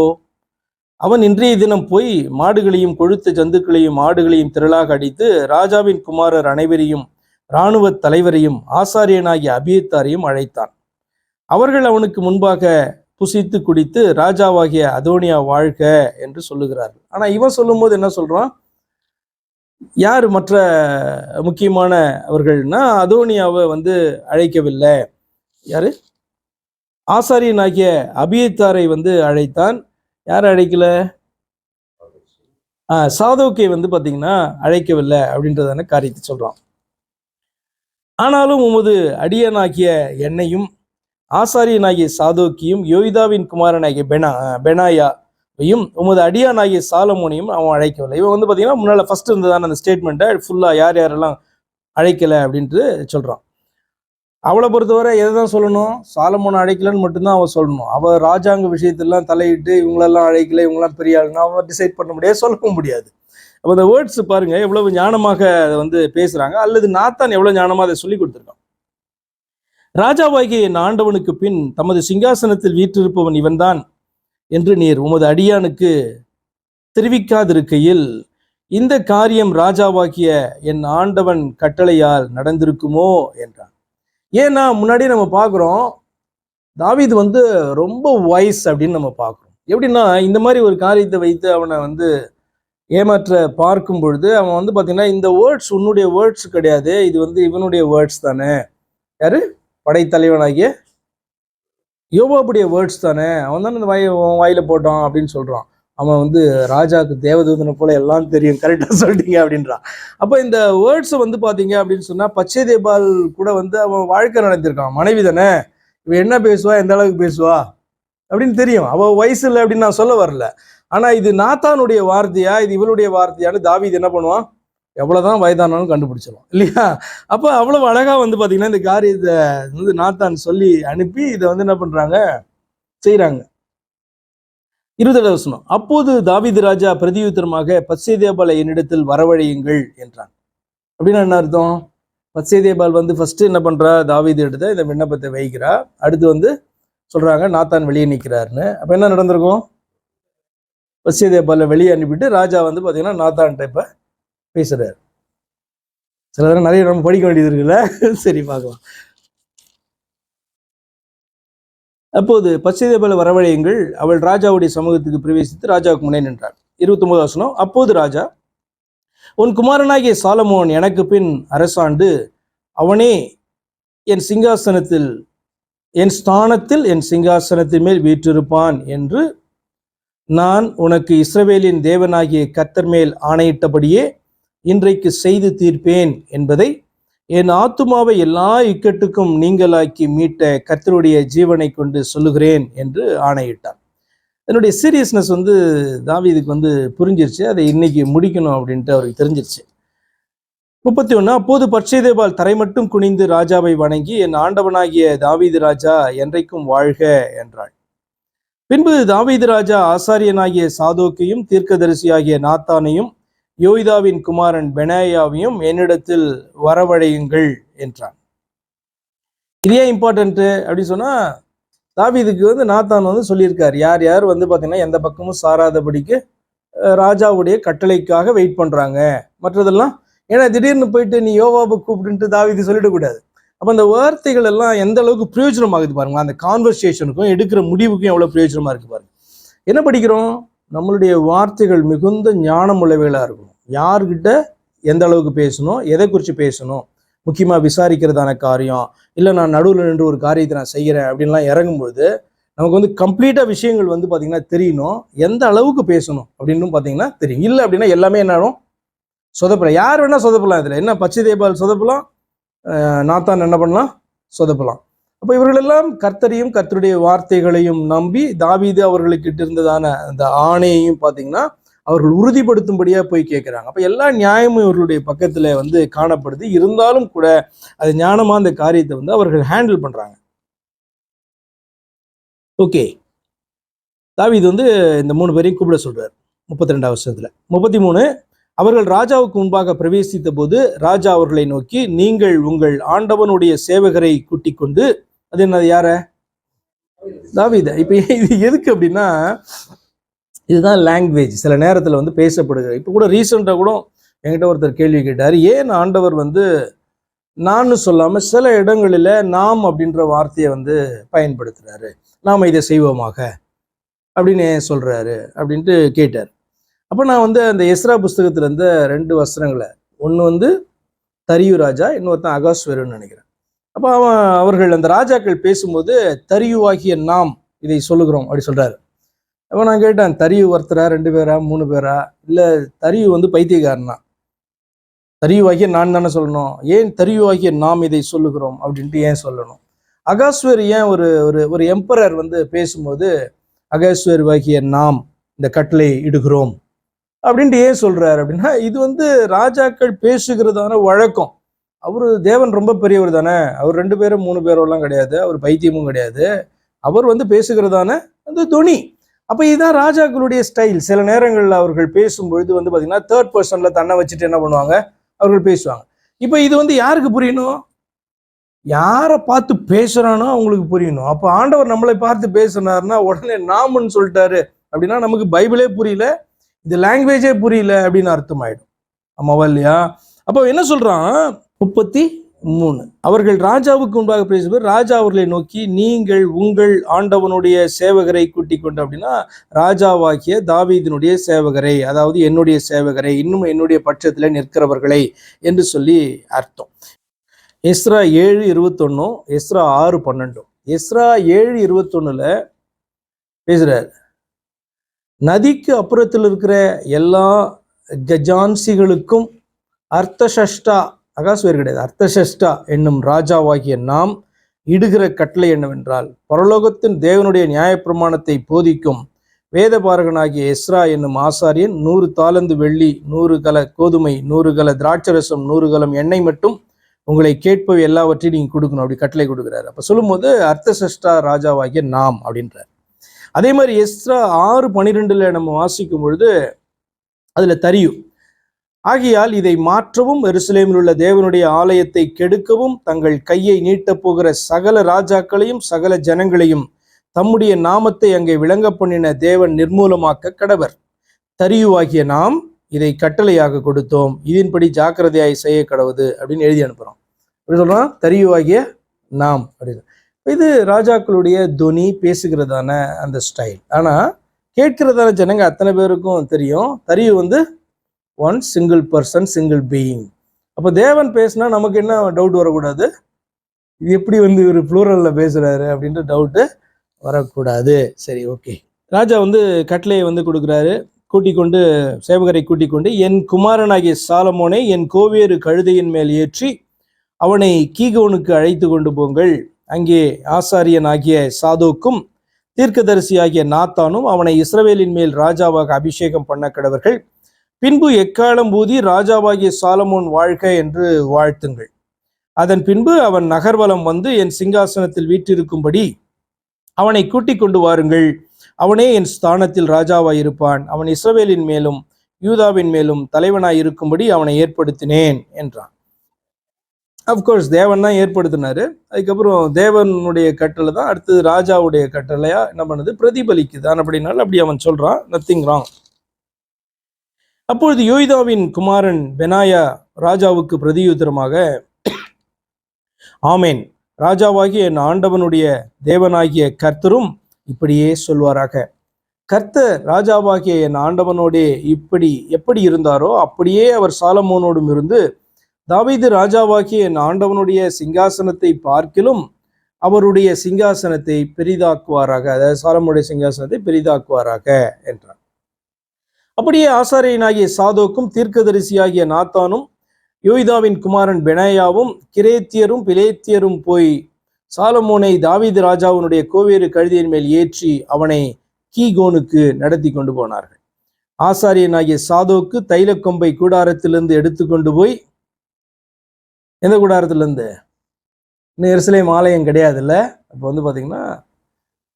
அவன் இன்றைய தினம் போய் மாடுகளையும் கொழுத்த ஜந்துக்களையும் ஆடுகளையும் திரளாக அடித்து ராஜாவின் குமாரர் அனைவரையும் இராணுவ தலைவரையும் ஆசாரியனாகிய அபியத்தாரையும் அழைத்தான். அவர்கள் அவனுக்கு முன்பாக புசித்து குடித்து ராஜாவாகிய அதோனியா வாழ்க என்று சொல்லுகிறார்கள். ஆனா இவன் சொல்லும் போது என்ன சொல்றான்? யார் மற்ற முக்கியமான அவர்கள்னா அதோனியாவை அழைக்கவில்லை. யாரு? ஆசாரியனாகிய அபியத்தாரை அழைத்தான். யாரை அழைக்கல? சாதோக்கை பாத்தீங்கன்னா அழைக்கவில்லை அப்படின்றதான காரியத்தை சொல்றான். ஆனாலும் உமது அடியனாகிய என்னையும் ஆசாரியனாகிய சாதோக்கியும் யோய்தாவின் குமாரனாகிய பெனாயாவையும் உமது அடியானாகிய சாலமோனையும் அவன் அழைக்கவில்லை. இவன் பாத்தீங்கன்னா முன்னால ஃபர்ஸ்ட் இருந்ததான அந்த ஸ்டேட்மெண்ட்டை ஃபுல்லா யார் யாரெல்லாம் அழைக்கல அப்படின்ட்டு சொல்றான். அவளை பொறுத்தவரை எதை தான் சொல்லணும்? சாலமோனை அழைக்கலன்னு மட்டும்தான் அவன் சொல்லணும். அவள் ராஜாங்க விஷயத்தெல்லாம் தலையிட்டு இவங்களெல்லாம் அழைக்கல, இவங்கெல்லாம் பெரிய ஆளுன்னு அவன் டிசைட் பண்ண முடியாது, சொல்லவும் முடியாது. அப்போ அந்த வேர்ட்ஸ் பாருங்க எவ்வளவு ஞானமாக அதை பேசுறாங்க, அல்லது நாத்தான் எவ்வளவு ஞானமாக அதை சொல்லி கொடுத்துருக்கான். ராஜாவாகிய என் ஆண்டவனுக்கு பின் தமது சிங்காசனத்தில் வீற்றிருப்பவன் இவன்தான் என்று நீர் உமது அடியானுக்கு தெரிவிக்காதிருக்கையில் இந்த காரியம் ராஜாவாகிய என் ஆண்டவன் கட்டளையால் நடந்திருக்குமோ என்றான். ஏன்னா முன்னாடி நம்ம பார்க்குறோம் தாவீது ரொம்ப வைஸ் அப்படின்னு நம்ம பார்க்குறோம். எப்படின்னா இந்த மாதிரி ஒரு காரியத்தை வைத்து அவனை ஏமாற்ற பார்க்கும் பொழுது அவன் பார்த்தீங்கன்னா இந்த வேர்ட்ஸ் உன்னுடைய வேர்ட்ஸ் கிடையாது, இது இவனுடைய வேர்ட்ஸ் தானே. யாரு? படைத்தலைவனாகிய யோவாபுடைய வேர்ட்ஸ் தானே, அவன் தானே இந்த வாயில போட்டான் அப்படின்னு சொல்றான். அவன் ராஜாவுக்கு தேவதூதனை போல எல்லாம் தெரியும், கரெக்டாக சொல்லிட்டீங்க அப்படின்றான். அப்போ இந்த வேர்ட்ஸை பார்த்தீங்க அப்படின்னு சொன்னால் பச்சைதேபால் கூட அவன் வாழ்க்கை நடத்திருக்கான். மனைவி தானே, இவன் என்ன பேசுவா, எந்த அளவுக்கு பேசுவா அப்படின்னு தெரியும். அவள் வயசு இல்லை அப்படின்னு நான் சொல்ல வரல. ஆனால் இது நாத்தானுடைய வார்த்தையா இது இவளுடைய வார்த்தையான்னு தாவீது என்ன பண்ணுவான்? எவ்வளோதான் வயதானாலும் கண்டுபிடிச்சிடும் இல்லையா? அப்போ அவ்வளவு அழகா பார்த்தீங்கன்னா இந்த காரியத்தை நாத்தான் சொல்லி அனுப்பி இதை என்ன பண்ணுறாங்க, செய்கிறாங்க. 20 வசனம். அப்போது தாவீது ராஜா பிரதியுத்தரமாக பத்சேதேபாலை என்னிடத்தில் வரவழையுங்கள் என்றான். அப்படின்னா என்ன அர்த்தம்? பத்சேதேபால் ஃபர்ஸ்ட் என்ன பண்றா? தாவீது எடுத்த இந்த விண்ணப்பத்தை வைக்கிறா. அடுத்து சொல்றாங்க நாத்தான் வெளியே நிற்கிறாருன்னு. அப்ப என்ன நடந்திருக்கும்? பத்சேதேபாலை வெளியே அனுப்பிட்டு ராஜா பாத்தீங்கன்னா நாத்தான் இப்ப பேசுறாரு. சில நேரம் நிறைய நம்ம படிக்க வேண்டியது இருக்குல்ல, சரி பார்க்கலாம். அப்போது பத்சேதேபாலை வரவழையுங்கள், அவள் ராஜாவுடைய சமூகத்துக்கு பிரவேசித்து ராஜாவுக்கு முன்னே நின்றாள். 29 வசனம். அப்போது ராஜா, உன் குமாரனாகிய சாலமோன் எனக்கு பின் அரசாண்டு அவனே என் ஸ்தானத்தில் என் சிங்காசனத்தின் மேல் வீற்றிருப்பான் என்று நான் உனக்கு இஸ்ரவேலின் தேவனாகிய கர்த்தர் மேல் ஆணையிட்டபடியே இன்றைக்கு செய்து தீர்ப்பேன் என்பதை என் ஆத்துமாவை எல்லா இக்கட்டுக்கும் நீங்களாக்கி மீட்ட கர்த்தருடைய ஜீவனை கொண்டு சொல்லுகிறேன் என்று ஆணையிட்டான். என்னுடைய சீரியஸ்னஸ் தாவீதுக்கு புரிஞ்சிருச்சு. அதை இன்னைக்கு முடிக்கணும் அப்படின்ட்டு அவருக்கு தெரிஞ்சிருச்சு. 31. அப்போது பத்சேதேபால் தரை மட்டும் குனிந்து ராஜாவை வணங்கி என் ஆண்டவனாகிய தாவீது ராஜா என்றைக்கும் வாழ்க என்றாள். பின்பு தாவீது ராஜா ஆசாரியனாகிய சாதோக்கையும் தீர்க்கதரிசியாகிய நாத்தானையும் யோய்தாவின் குமாரன் பெனாயாவையும் என்னிடத்தில் வரவழையுங்கள் என்றான். இதே இம்பார்ட்டன்ட் அப்படின்னு சொன்னா தாவீதுக்கு நாத்தான் சொல்லியிருக்காரு யார் யார் பார்த்தீங்கன்னா எந்த பக்கமும் சாராதபடிக்கு ராஜாவுடைய கட்டளைக்காக வெயிட் பண்றாங்க. மற்றதெல்லாம் ஏன்னா திடீர்னு போயிட்டு நீ யோவாபை கூப்பிட்டு தாவீது சொல்லிடக்கூடாது. அப்போ அந்த வார்த்தைகள் எல்லாம் எந்த அளவுக்கு பிரயோஜனமாகுது பாருங்க. அந்த கான்வர்சேஷனுக்கும் எடுக்கிற முடிவுக்கும் எவ்வளவு பிரயோஜனமா இருக்கு பாருங்க. என்ன படிக்கிறோம்? நம்மளுடைய வார்த்தைகள் மிகுந்த ஞானம் உள்ளவைகளா இருக்கணும். யார்கிட்ட எந்த அளவுக்கு பேசணும், எதை குறித்து பேசணும், முக்கியமாக விசாரிக்கிறதான காரியம், இல்லை நான் நடுவில் நின்று ஒரு காரியத்தை நான் செய்கிறேன் அப்படின்லாம் இறங்கும்பொழுது நமக்கு கம்ப்ளீட்டாக விஷயங்கள் பார்த்தீங்கன்னா தெரியணும். எந்த அளவுக்கு பேசணும் அப்படின்னு பார்த்தீங்கன்னா தெரியும். இல்லை அப்படின்னா எல்லாமே என்னாலும் சொதப்பலாம். யார் வேணா சொதப்பலாம். இதில் என்ன பச்சைதேபால் சொதப்பலாம், நாத்தான் என்ன பண்ணலாம், சொதப்பலாம். அப்போ இவர்களெல்லாம் கர்த்தரையும் கர்த்தருடைய வார்த்தைகளையும் நம்பி தாவீது அவர்களுக்கிட்ட இருந்ததான அந்த ஆணையையும் பார்த்தீங்கன்னா அவர்கள் உறுதிப்படுத்தும்படியா போய் கேட்குறாங்க. அப்போ எல்லா நியாயமும் இவர்களுடைய பக்கத்துல காணப்படுது. இருந்தாலும் கூட அது ஞானமா அந்த காரியத்தை அவர்கள் ஹேண்டில் பண்றாங்க. ஓகே, தாவீது இந்த 3 பேரையும் கூப்பிட சொல்றாரு 32 வருஷத்துல. 33. அவர்கள் ராஜாவுக்கு முன்பாக பிரவேசித்த போது ராஜா அவர்களை நோக்கி, நீங்கள் உங்கள் ஆண்டவனுடைய சேவகரை கூட்டிக் கொண்டு, அது என்னது, யார? தாவீத. இப்ப இது எதுக்கு அப்படின்னா இதுதான் லாங்குவேஜ் சில நேரத்தில் வந்து பேசப்படுகிறது. இப்போ கூட ரீசெண்டாக கூட என்கிட்ட ஒருத்தர் கேள்வி கேட்டார், ஏன் ஆண்டவர் வந்து நான் சொல்லாமல் சில இடங்களில் நாம் அப்படின்ற வார்த்தையை வந்து பயன்படுத்துகிறாரு, நாம் இதை செய்வோமாக அப்படின்னு ஏன் சொல்கிறாரு அப்படின்ட்டு கேட்டார். அப்போ நான் வந்து அந்த எஸ்ரா புஸ்தகத்தில் இருந்த 2 வசனங்களை, ஒன்று வந்து தரியு ராஜா, இன்னொருத்தன் அகாஸ்வேருன்னு நினைக்கிறேன். அப்போ அவர்கள் அந்த ராஜாக்கள் பேசும்போது தரியுவாகிய நாம் இதை சொல்லுகிறோம் அப்படி சொல்கிறாரு. அப்போ நான் கேட்டேன், தரியு ஒருத்தரா 2 பேரா 3 பேரா, இல்லை தரியு வந்து பைத்தியக்காரனா, தரியுவாகிய நான் தானே சொல்லணும், ஏன் தரியுவாகிய நாம் இதை சொல்லுகிறோம் அப்படின்ட்டு ஏன் சொல்லணும்? அகாஸ்வேர் ஏன் ஒரு ஒரு ஒரு எம்பரர் வந்து பேசும்போது அகாஸ்வேருவாகிய நாம் இந்த கட்டளை இடுகிறோம் அப்படின்ட்டு ஏன் சொல்றாரு அப்படின்னா, இது வந்து ராஜாக்கள் பேசுகிறதான வழக்கம். அவரு தேவன் ரொம்ப பெரியவர் தானே, அவர் 2 பேரும் 3 பேரெல்லாம் கிடையாது, அவர் பைத்தியமும் கிடையாது, அவர் வந்து பேசுகிறதான அந்த துணி. அப்ப இதுதான் ராஜாக்களுடைய ஸ்டைல். சில நேரங்களில் அவர்கள் பேசும்பொழுது வந்து பாத்தீங்கன்னா 3rd பர்சன்ல தன்னை வச்சுட்டு என்ன பண்ணுவாங்க, அவர்கள் பேசுவாங்க. இப்ப இது வந்து யாருக்கு புரியணும்? யாரை பார்த்து பேசுறானோ அவங்களுக்கு புரியணும். அப்ப ஆண்டவர் நம்மளை பார்த்து பேசுனாருன்னா உடனே நாமுன்னு சொல்லிட்டாரு அப்படின்னா நமக்கு பைபிளே புரியல, இந்த லாங்குவேஜே புரியல அப்படின்னு அர்த்தம் ஆயிடும். ஆமாவா இல்லையா? அப்போ என்ன சொல்றான் 33, அவர்கள் ராஜாவுக்கு முன்பாக பேசுவது, ராஜா அவர்களை நோக்கி நீங்கள் உங்கள் ஆண்டவனுடைய சேவகரை கூட்டிக் கொண்டு, அப்படின்னா ராஜாவாகிய தாவீதினுடைய சேவகரை, அதாவது என்னுடைய சேவகரை, இன்னும் என்னுடைய பட்சத்தில் நிற்கிறவர்களை என்று சொல்லி அர்த்தம். Ezra 7:21, Ezra 6:12. எஸ்ரா 7:21 பேசுறாரு, நதிக்கு அப்புறத்தில் இருக்கிற எல்லா கஜான்சிகளுக்கும் அர்த்தசஷ்டா, அகாஸ்வேர் கிடையாது, அர்த்தசஷ்டா என்னும் ராஜாவாகிய நாம் இடுகிற கட்டளை என்னவென்றால், பரலோகத்தின் தேவனுடைய நியாயப்பிரமாணத்தை போதிக்கும் வேதபாரகனாகிய எஸ்ரா என்னும் ஆசாரியன் 100 தாலந்து வெள்ளி, 100 கல கோதுமை, 100 கல திராட்சரசம், 100 கலம் எண்ணெய் மட்டும் உங்களை கேட்பவை எல்லாவற்றையும் நீங்க கொடுக்கணும் அப்படி கட்டளை கொடுக்குறாரு. அப்ப சொல்லும்போது அர்த்தசஷ்டா ராஜாவாகிய நாம் அப்படின்றார். அதே மாதிரி எஸ்ரா 6:12 நம்ம வாசிக்கும் பொழுது அதுல தரியும், ஆகையால் இதை மாற்றவும் எருசலேமில் உள்ள தேவனுடைய ஆலயத்தை கெடுக்கவும் தங்கள் கையை நீட்டப் போகிற சகல ராஜாக்களையும் சகல ஜனங்களையும் தம்முடைய நாமத்தை அங்கே விளங்க பண்ணின தேவன் நிர்மூலமாக்க கடவர். தரியுவாகிய நாம் இதை கட்டளையாக கொடுத்தோம், இதன்படி ஜாக்கிரதையாய் செய்ய கடவுது அப்படின்னு எழுதி அனுப்புறோம். அப்படி சொல்றோம், தரியுவாகிய நாம் அப்படின்னு. இது ராஜாக்களுடைய துனி, பேசுகிறதான அந்த ஸ்டைல். ஆனா கேட்கிறதான ஜனங்க அத்தனை பேருக்கும் தெரியும், தரியு வந்து one single person, single being. அப்போ தேவன் பேசினா நமக்கு என்ன டவுட் வரக்கூடாது, இது எப்படி வந்து இவர் ப்ளூரல்ல பேசுறாரு அப்படின்ற டவுட்டு வரக்கூடாது. சரி, ஓகே. ராஜா வந்து கட்டளையை வந்து கொடுக்குறாரு, கூட்டிக் கொண்டு, சேவகரை கூட்டிக் கொண்டு, என் குமாரனாகிய சாலமோனை என் கோவேறு கழுதையின் மேல் ஏற்றி அவனை கீகோனுக்கு அழைத்து கொண்டு போங்கள். அங்கே ஆசாரியன் ஆகிய சாதோக்கும் தீர்க்கதரிசி ஆகிய நாத்தானும் அவனை இஸ்ரவேலின் மேல் ராஜாவாக அபிஷேகம் பண்ண கடவர்கள். பின்பு எக்காலம் ஊதி ராஜாவாகிய சாலமோன் வாழ்க என்று வாழ்த்துங்கள். அதன் பின்பு அவன் நகர்வலம் வந்து என் சிங்காசனத்தில் வீற்றிருக்கும்படி அவனை கூட்டிக் கொண்டு வாருங்கள். அவனே என் ஸ்தானத்தில் ராஜாவாய் இருப்பான். அவன் இஸ்ரவேலின் மேலும் யூதாவின் மேலும் தலைவனாய் இருக்கும்படி அவனை ஏற்படுத்தினேன் என்றான். அப்கோர்ஸ் தேவன் தான் ஏற்படுத்தினாரு. அதுக்கப்புறம் தேவனுடைய கட்டளை தான் அடுத்தது ராஜாவுடைய கட்டளையா என்ன பண்ணுது, பிரதிபலிக்குது. அப்படின்னால அப்படி அவன் சொல்றான், நத்திங் ராங். அப்பொழுது யோய்தாவின் குமாரன் பெனாயா ராஜாவுக்கு பிரதியுத்தரமாக, ஆமேன், ராஜாவாகிய என் ஆண்டவனுடைய தேவனாகிய கர்த்தரும் இப்படியே சொல்வாராக. கர்த்தர் ராஜாவாகிய என் ஆண்டவனோடே எப்படி இருந்தாரோ அப்படியே அவர் சாலமோனோடும் இருந்து தாவீது ராஜாவாகிய என் ஆண்டவனுடைய சிங்காசனத்தை பார்க்கிலும் அவருடைய சிங்காசனத்தை பெரிதாக்குவாராக, அதாவது சாலமோனுடைய சிங்காசனத்தை பெரிதாக்குவாராக என்றார். அப்படியே ஆசாரியனாகிய சாதோக்கும் தீர்க்கதரிசியாகிய நாத்தானும் யோய்தாவின் குமாரன் பெனாயாவும் கிரேத்தியரும் பிலேத்தியரும் போய் சாலமோனை தாவீது ராஜாவினுடைய கோவேறு கழுதையின் மேல் ஏற்றி அவனை கீகோனுக்கு நடத்தி கொண்டு போனார்கள். ஆசாரியனாகிய சாதோக்கு தைலக்கொம்பை கூடாரத்திலிருந்து எடுத்து கொண்டு போய், எந்த கூடாரத்திலிருந்து, இன்னும் எருசலேம் ஆலயம் கிடையாதுல்ல, அப்போ வந்து பார்த்தீங்கன்னா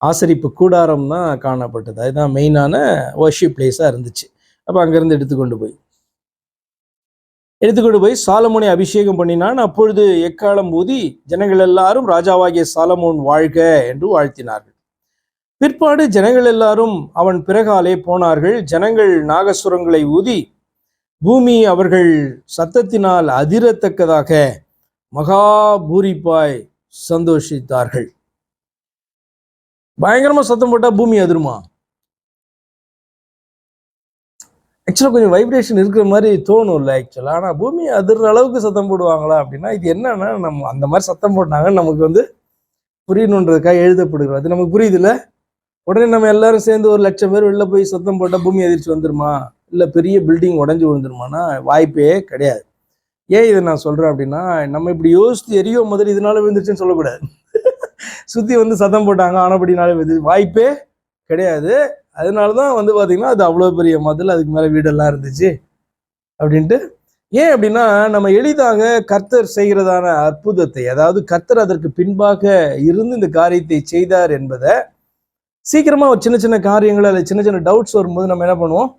ஆசரிப்பு கூடாரம் தான் காணப்பட்டது. அதுதான் மெயினான வர்ஷிப் பிளேஸாக இருந்துச்சு. அப்போ அங்கேருந்து எடுத்துக்கொண்டு போய் சாலமோனை அபிஷேகம் பண்ணினான். அப்பொழுது எக்காலம் ஊதி ஜனங்கள் எல்லாரும் ராஜாவாகிய சாலமோன் வாழ்க என்று வாழ்த்தினார்கள். பிற்பாடு ஜனங்கள் எல்லாரும் அவன் பிறகாலே போனார்கள். ஜனங்கள் நாகசுரங்களை ஊதி பூமி அவர்கள் சத்தத்தினால் அதிரத்தக்கதாக மகா பூரிப்பாய் சந்தோஷித்தார்கள். பயங்கரமா சத்தம் போட்டா பூமி அதிருமா? ஆக்சுவலாக கொஞ்சம் வைப்ரேஷன் இருக்கிற மாதிரி தோணும் இல்லை ஆக்சுவலாக. ஆனால் பூமி அதிர்ற அளவுக்கு சத்தம் போடுவாங்களா அப்படின்னா, இது என்னன்னா நம்ம அந்த மாதிரி சத்தம் போட்டாங்கன்னு நமக்கு வந்து புரியணுன்றதுக்காக எழுதப்படுகிறது. அது நமக்கு புரியுது இல்லை? உடனே நம்ம எல்லாரும் சேர்ந்து 1,00,000 பேர் வெளில போய் சத்தம் போட்டால் பூமி அதிர்ச்சி வந்துருமா? இல்லை பெரிய பில்டிங் உடஞ்சி விழுந்துருமானா? வாய்ப்பே கிடையாது. ஏன் இதை நான் சொல்கிறேன் அப்படின்னா, நம்ம இப்படி யோசித்து எரியோ முதல்ல இதனால விழுந்துருச்சுன்னு சொல்லக்கூடாது. சுற்றி வந்து சத்தம் போட்டாங்க ஆனப்படினாலே விழுந்து வாய்ப்பே கிடையாது. அதனால தான் வந்து பார்த்தீங்கன்னா அது அவ்வளோ பெரிய மதில், அதுக்கு மேலே வீடெல்லாம் இருந்துச்சு அப்படின்ட்டு. ஏன் அப்படின்னா, நம்ம எளிதாக கர்த்தர் செய்கிறதான அற்புதத்தை, அதாவது கர்த்தர் அதற்கு பின்பாக இருந்து இந்த காரியத்தை செய்தார் என்பதை சீக்கிரமா ஒரு சின்ன சின்ன காரியங்கள் அல்லது சின்ன சின்ன டவுட்ஸ் வரும்போது நம்ம என்ன பண்ணுவோம்,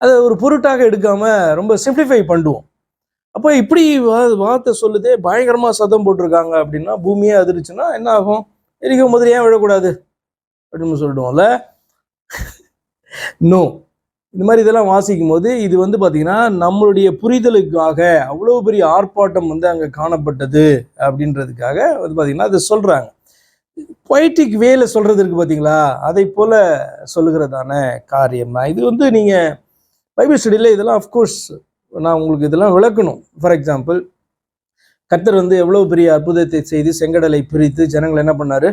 அதை ஒரு பொருட்டாக எடுக்காம ரொம்ப சிம்பிளிஃபை பண்ணுவோம். அப்போ இப்படி வார்த்தை சொல்லுதே, பயங்கரமா சத்தம் போட்டிருக்காங்க அப்படின்னா, பூமியே அதிர்ச்சுன்னா என்ன ஆகும்? எரிக்கும் போது ஏன் விழக்கூடாது அப்படின்னு சொல்லிடுவோம்ல. நோ, இந்த மாதிரி இதெல்லாம் வாசிக்கும் போது இது வந்து பார்த்தீங்கன்னா நம்மளுடைய புரிதலுக்காக அவ்வளோ பெரிய ஆர்ப்பாட்டம் வந்து அங்கே காணப்பட்டது அப்படின்றதுக்காக வந்து பார்த்தீங்கன்னா அதை சொல்றாங்க. பொய்டிக் வேல சொல்றது இருக்கு பார்த்தீங்களா, அதை போல சொல்லுகிறதான காரியம் தான் இது. வந்து நீங்க பைபிள் ஸ்டடியில் இதெல்லாம் அஃப்கோர்ஸ் நான் உங்களுக்கு இதெல்லாம் விளக்கணும். ஃபார் எக்ஸாம்பிள், கர்த்தர் வந்து எவ்வளவு பெரிய அற்புதத்தை செய்து செங்கடலை பிரித்து ஜனங்கள் என்ன பண்ணாரு,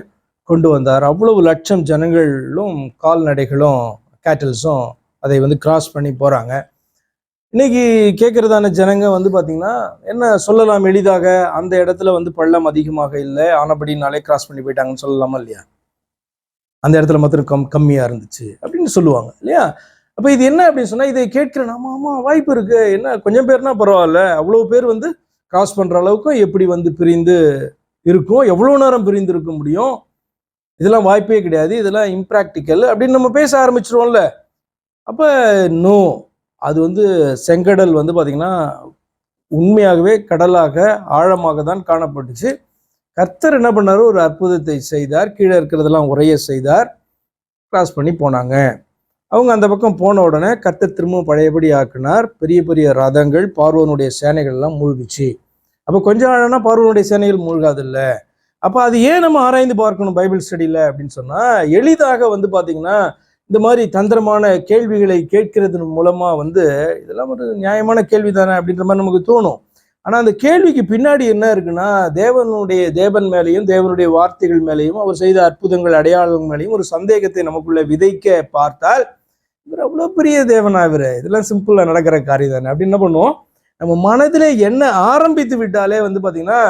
கொண்டு வந்தார். அவ்வளவு லட்சம் ஜனங்களும் கால்நடைகளும் கேட்டல்ஸும் அதை வந்து கிராஸ் பண்ணி போறாங்க. இன்னைக்கு கேட்கறதான ஜனங்க வந்து பாத்தீங்கன்னா என்ன சொல்லலாம் எளிதாக, அந்த இடத்துல வந்து பள்ளம் அதிகமாக இல்லை ஆனபடினாலே கிராஸ் பண்ணி போயிட்டாங்கன்னு சொல்லலாமா இல்லையா? அந்த இடத்துல மாத்திரம் கம்மியா இருந்துச்சு அப்படின்னு சொல்லுவாங்க இல்லையா? அப்ப இது என்ன அப்படின்னு சொன்னா, இதை கேட்கிறேன், ஆமா ஆமா வாய்ப்பு இருக்கு, என்ன கொஞ்சம் பேர்னா பரவாயில்ல, அவ்வளவு பேர் வந்து கிராஸ் பண்ற அளவுக்கும் எப்படி வந்து பிரிந்து இருக்கும், எவ்வளவு நேரம் பிரிந்து இருக்க முடியும், இதெல்லாம் வாய்ப்பே கிடையாது, இதெல்லாம் இம்ப்ராக்டிக்கல் அப்படின்னு நம்ம பேச ஆரம்பிச்சிருவோம்ல. அப்ப நோ, அது வந்து செங்கடல் வந்து பாத்தீங்கன்னா உண்மையாகவே கடலாக ஆழமாக தான் காணப்பட்டுச்சு. கர்த்தர் என்ன பண்ணாரு, ஒரு அற்புதத்தை செய்தார், கீழே இருக்கிறதெல்லாம் உரைய செய்தார், கிராஸ் பண்ணி போனாங்க. அவங்க அந்த பக்கம் போன உடனே கர்த்தர் திரும்பவும் பழையபடி ஆக்கினார். பெரிய பெரிய ரதங்கள், பார்வோனுடைய சேனைகள் எல்லாம் மூழ்கிச்சு. அப்போ கொஞ்சம் ஆழம்னா பார்வோனுடைய சேனைகள் மூழ்காது இல்லை. அப்போ அது ஏன் நம்ம ஆராய்ந்து பார்க்கணும் பைபிள் ஸ்டடியில் அப்படின்னு சொன்னா, எளிதாக வந்து பார்த்தீங்கன்னா இந்த மாதிரி தந்திரமான கேள்விகளை கேட்கறது மூலமா வந்து இதெல்லாம் ஒரு நியாயமான கேள்வி தானே அப்படின்ற மாதிரி நமக்கு தோணும். ஆனா அந்த கேள்விக்கு பின்னாடி என்ன இருக்குன்னா, தேவன் மேலேயும் தேவனுடைய வார்த்தைகள் மேலேயும் அவர் செய்த அற்புதங்கள் அடையாளங்கள் மேலேயும் ஒரு சந்தேகத்தை நமக்குள்ள விதைக்க பார்த்தால், இவர் அவ்வளோ பெரிய தேவனா, இவர் இதெல்லாம் சிம்பிளா நடக்கிற காரியம் தானே அப்படின்னு என்ன பண்ணுவோம், நம்ம மனதிலே என்ன ஆரம்பித்து விட்டாலே வந்து பாத்தீங்கன்னா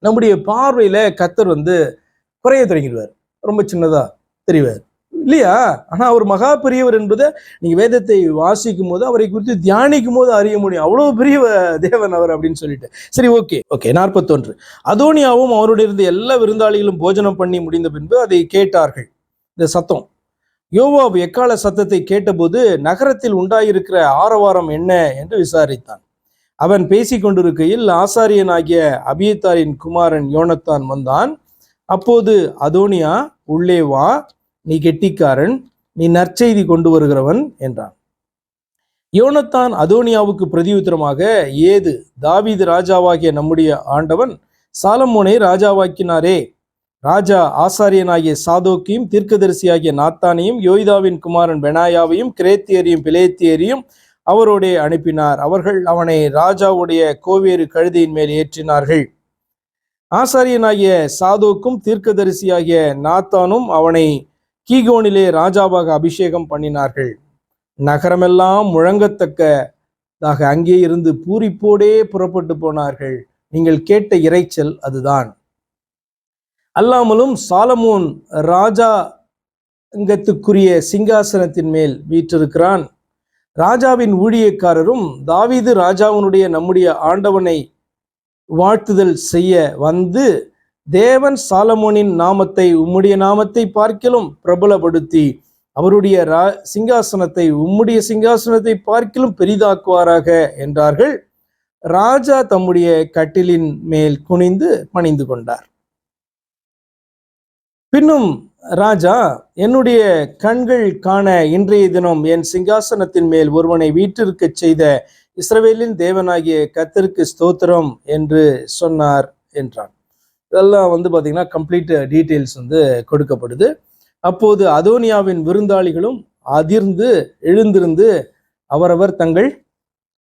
நம்முடைய பார்வையில கர்த்தர் வந்து குறைய தொடங்கிடுவார், ரொம்ப சின்னதா தெரிவார் இல்லையா? ஆனா அவர் மகா பெரியவர் என்பதை நீங்க வேதத்தை வாசிக்கும் போது, அவரை குறித்து தியானிக்கும் போது அறிய முடியும், அவ்வளவு பெரிய தேவன் அவர் அப்படின்னு சொல்லிட்டு. சரி, ஓகே 41. அதோனியாவும் அவருடைய இருந்த எல்லா விருந்தாளிகளும் போஜனம் பண்ணி முடிந்த பின்பு அதை கேட்டார்கள். இந்த சத்தம், யோவாப் எக்கால சத்தத்தை கேட்டபோது நகரத்தில் உண்டாயிருக்கிற ஆரவாரம் என்ன என்று விசாரித்தான். அவன் பேசிக் கொண்டிருக்கையில் ஆசாரியனாகிய அபியத்தாரின் குமாரன் யோனத்தான் வந்தான். அப்போது அதோனியா, உள்ளே வா, நீ கெட்டிக்காரன், நீ நற்செய்தி கொண்டு வருகிறவன் என்றான். யோனத்தான் அதோனியாவுக்கு பிரதியுத்தரமாக, ஏது, தாவீது ராஜாவாகிய நம்முடைய ஆண்டவன் சாலமோனை ராஜாவாக்கினாரே. ராஜா ஆசாரியனாகிய சாதோக்கையும் தீர்க்கதரிசியாகிய நாத்தானையும் யோய்தாவின் குமாரன் பெனாயாவையும் கிரேத்தியரையும் பிலேத்தியரையும் அவரோடே அனுப்பினார். அவர்கள் அவனை ராஜாவுடைய கோவேறு கழுதையின் மேல் ஏற்றினார்கள். ஆசாரியனாகிய சாதோக்கும் தீர்க்கதரிசியாகிய நாத்தானும் அவனை கீகோனிலே ராஜாவாக அபிஷேகம் பண்ணினார்கள். நகரமெல்லாம் முழங்கத்தக்கதாக அங்கே இருந்து பூரிப்போடே புறப்பட்டு போனார்கள். நீங்கள் கேட்ட இறைச்சல் அதுதான். அல்லாமலும் சாலமோன் ராஜாங்கத்துக்குரிய சிங்காசனத்தின் மேல் வீற்றிருக்கிறான். ராஜாவின் ஊழியக்காரரும் தாவீது ராஜாவினுடைய நம்முடைய ஆண்டவனை வாழ்த்துதல் செய்ய வந்து, தேவன் சாலமோனின் நாமத்தை உம்முடைய நாமத்தை பார்க்கிலும் பிரபலப்படுத்தி அவருடைய சிங்காசனத்தை உம்முடைய சிங்காசனத்தை பார்க்கிலும் பெரிதாக்குவாராக என்றார்கள். ராஜா தம்முடைய கட்டிலின் மேல் குனிந்து பணிந்து கொண்டார். பின்னும் ராஜா, என்னுடைய கண்கள் காண இன்றைய தினம் என் சிங்காசனத்தின் மேல் ஒருவனை வீற்றிருக்க செய்த இஸ்ரவேலின் தேவனாகிய கர்த்தருக்கு ஸ்தோத்திரம் என்று சொன்னார் என்றான். இதெல்லாம் பார்த்தீங்கன்னா கம்ப்ளீட் டீட்டெயில்ஸ் கொடுக்கப்படுது. அப்போது அதோனியாவின் விருந்தாளிகளும் அதிர்ந்து எழுந்திருந்து அவரவர் தங்கள்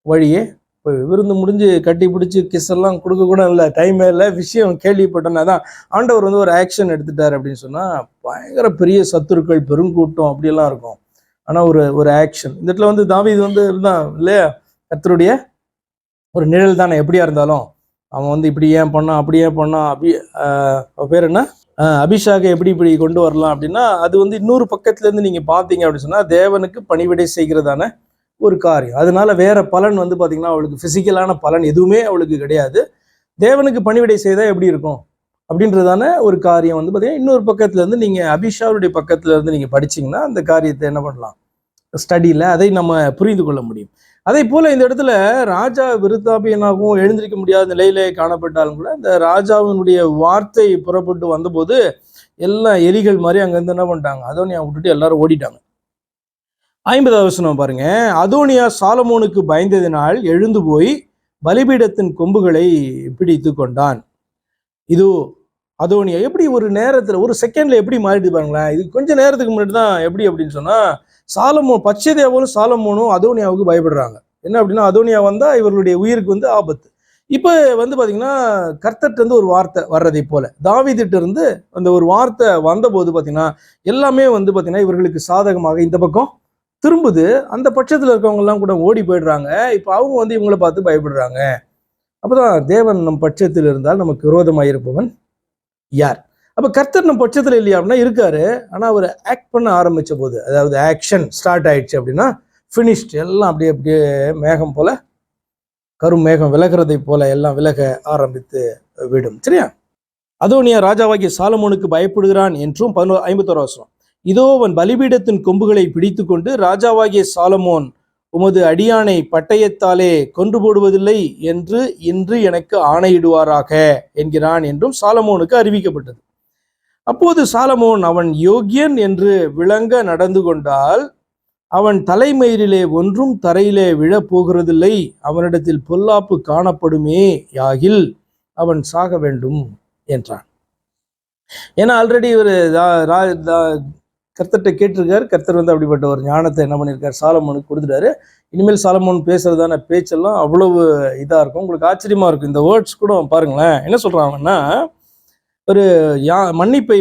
வழியே விருந்து முடிஞ்சு கட்டி பிடிச்சி கிஸ் எல்லாம் கொடுக்க கூட இல்லை, டைமே இல்லை, விஷயம் கேள்விப்பட்டோன்னா தான் ஆண்டவர் ஒரு ஆக்ஷன் எடுத்துட்டார் அப்படின்னு சொன்னால் பயங்கர பெரிய சத்துருக்கள் பெருங்கூட்டம் அப்படியெல்லாம் இருக்கும். ஆனால் ஒரு ஆக்ஷன் இந்த இடத்துல தாவீது இருந்தான் இல்லையா, கர்த்தருடைய ஒரு நிழல் தானே. எப்படியா இருந்தாலும் அவன் இப்படி ஏன் பண்ணான் அப்படி ஏன் பண்ணான், பேர் என்ன, அபிஷாகை எப்படி கொண்டு வரலாம் அப்படின்னா அது இன்னொரு பக்கத்துலேருந்து நீங்கள் பார்த்தீங்க அப்படின்னு சொன்னால் தேவனுக்கு பணிவிடை செய்கிறதான ஒரு காரியம். அதனால வேற பலன் பார்த்தீங்கன்னா அவளுக்கு பிசிக்கலான பலன் எதுவுமே அவளுக்கு கிடையாது. தேவனுக்கு பணிவிடை செய்தால் எப்படி இருக்கும் அப்படின்றதான ஒரு காரியம் பார்த்தீங்கன்னா இன்னொரு பக்கத்துல இருந்து நீங்கள் அபிஷாவுடைய பக்கத்துல இருந்து நீங்கள் படிச்சீங்கன்னா அந்த காரியத்தை என்ன பண்ணலாம், ஸ்டடியில் அதை நம்ம புரிந்து கொள்ள முடியும். அதே போல இந்த இடத்துல ராஜா விருத்தாபியனாகவும் எழுந்திருக்க முடியாத நிலையிலே காணப்பட்டாலும் கூட இந்த ராஜாவினுடைய வார்த்தை புறப்பட்டு வந்தபோது எல்லாம் எலிகள் மாதிரி அங்கேருந்து என்ன பண்ணிட்டாங்க, அதோனியா விட்டுட்டு எல்லாரும் ஓடிட்டாங்க. 50வது வசனம் பாருங்க. அதோனியா சாலமோனுக்கு பயந்ததினால் எழுந்து போய் பலிபீடத்தின் கொம்புகளை பிடித்து கொண்டான். இது அதோனியா எப்படி ஒரு நேரத்தில் ஒரு செகண்ட்ல எப்படி மாறிட்டு பாருங்களேன். இது கொஞ்ச நேரத்துக்கு முன்னாடி தான் எப்படி அப்படின்னு சொன்னா சாலமோன் பச்சைதேவனும் சாலமோனும் அதோனியாவுக்கு பயப்படுறாங்க. என்ன அப்படின்னா அதோனியா வந்தா இவர்களுடைய உயிருக்கு ஆபத்து. இப்போ பாத்தீங்கன்னா கர்த்தர்ட்ட ஒரு வார்த்தை வர்றதை போல தாவீதுட்ட இருந்து அந்த ஒரு வார்த்தை வந்தபோது பாத்தீங்கன்னா எல்லாமே பாத்தீங்கன்னா இவர்களுக்கு சாதகமாக இந்த பக்கம் திரும்புது. அந்த பட்சத்தில் இருக்கவங்க எல்லாம் கூட ஓடி போயிடுறாங்க. இப்போ அவங்க இவங்களை பார்த்து பயப்படுறாங்க. அப்போதான் தேவன் நம் பட்சத்தில் இருந்தால் நமக்கு விரோதமாக இருப்பவன் யார்? அப்போ கர்த்தர் நம் பட்சத்தில் இல்லையா அப்படின்னா இருக்காரு. ஆனால் அவர் ஆக்ட் பண்ண ஆரம்பிச்ச போது, அதாவது ஆக்ஷன் ஸ்டார்ட் ஆயிடுச்சு அப்படின்னா ஃபினிஷ்ட் எல்லாம் அப்படியே மேகம் போல, கரும் மேகம் விலகிறதை போல எல்லாம் விலக ஆரம்பித்து விடும். சரியா? அதோனியா ராஜாவாகிய சாலமோனுக்கு பயப்படுகிறான் என்றும் 51 வசனம். இதோ அவன் பலிபீடத்தின் கொம்புகளை பிடித்து கொண்டு ராஜாவாகிய சாலமோன் உமது அடியானை பட்டயத்தாலே கொன்று போடுவதில்லை என்று இன்று எனக்கு ஆணையிடுவாராக என்கிறான் என்றும் சாலமோனுக்கு அறிவிக்கப்பட்டது. அப்போது சாலமோன் அவன் யோகியன் என்று விளங்க நடந்து கொண்டால் அவன் தலைமயிரிலே ஒன்றும் தரையிலே விழப்போகிறதில்லை, அவனிடத்தில் பொல்லாப்பு காணப்படுமே யாகில் அவன் சாக வேண்டும் என்றான். ஏன்னா ஆல்ரெடி இவர் கர்த்தர்கிட்ட கேட்டிருக்காரு. கர்த்தர் அப்படிப்பட்ட ஒரு ஞானத்தை என்ன பண்ணியிருக்காரு, சாலமோனுக்கு கொடுத்துட்டாரு. இனிமேல் சாலமோன் பேசுறதான பேச்செல்லாம் அவ்வளவு இதாக இருக்கும். உங்களுக்கு ஆச்சரியமா இருக்கும். இந்த வேர்ட்ஸ் கூட பாருங்களேன் என்ன சொல்றாங்கன்னா, ஒரு மன்னிப்பை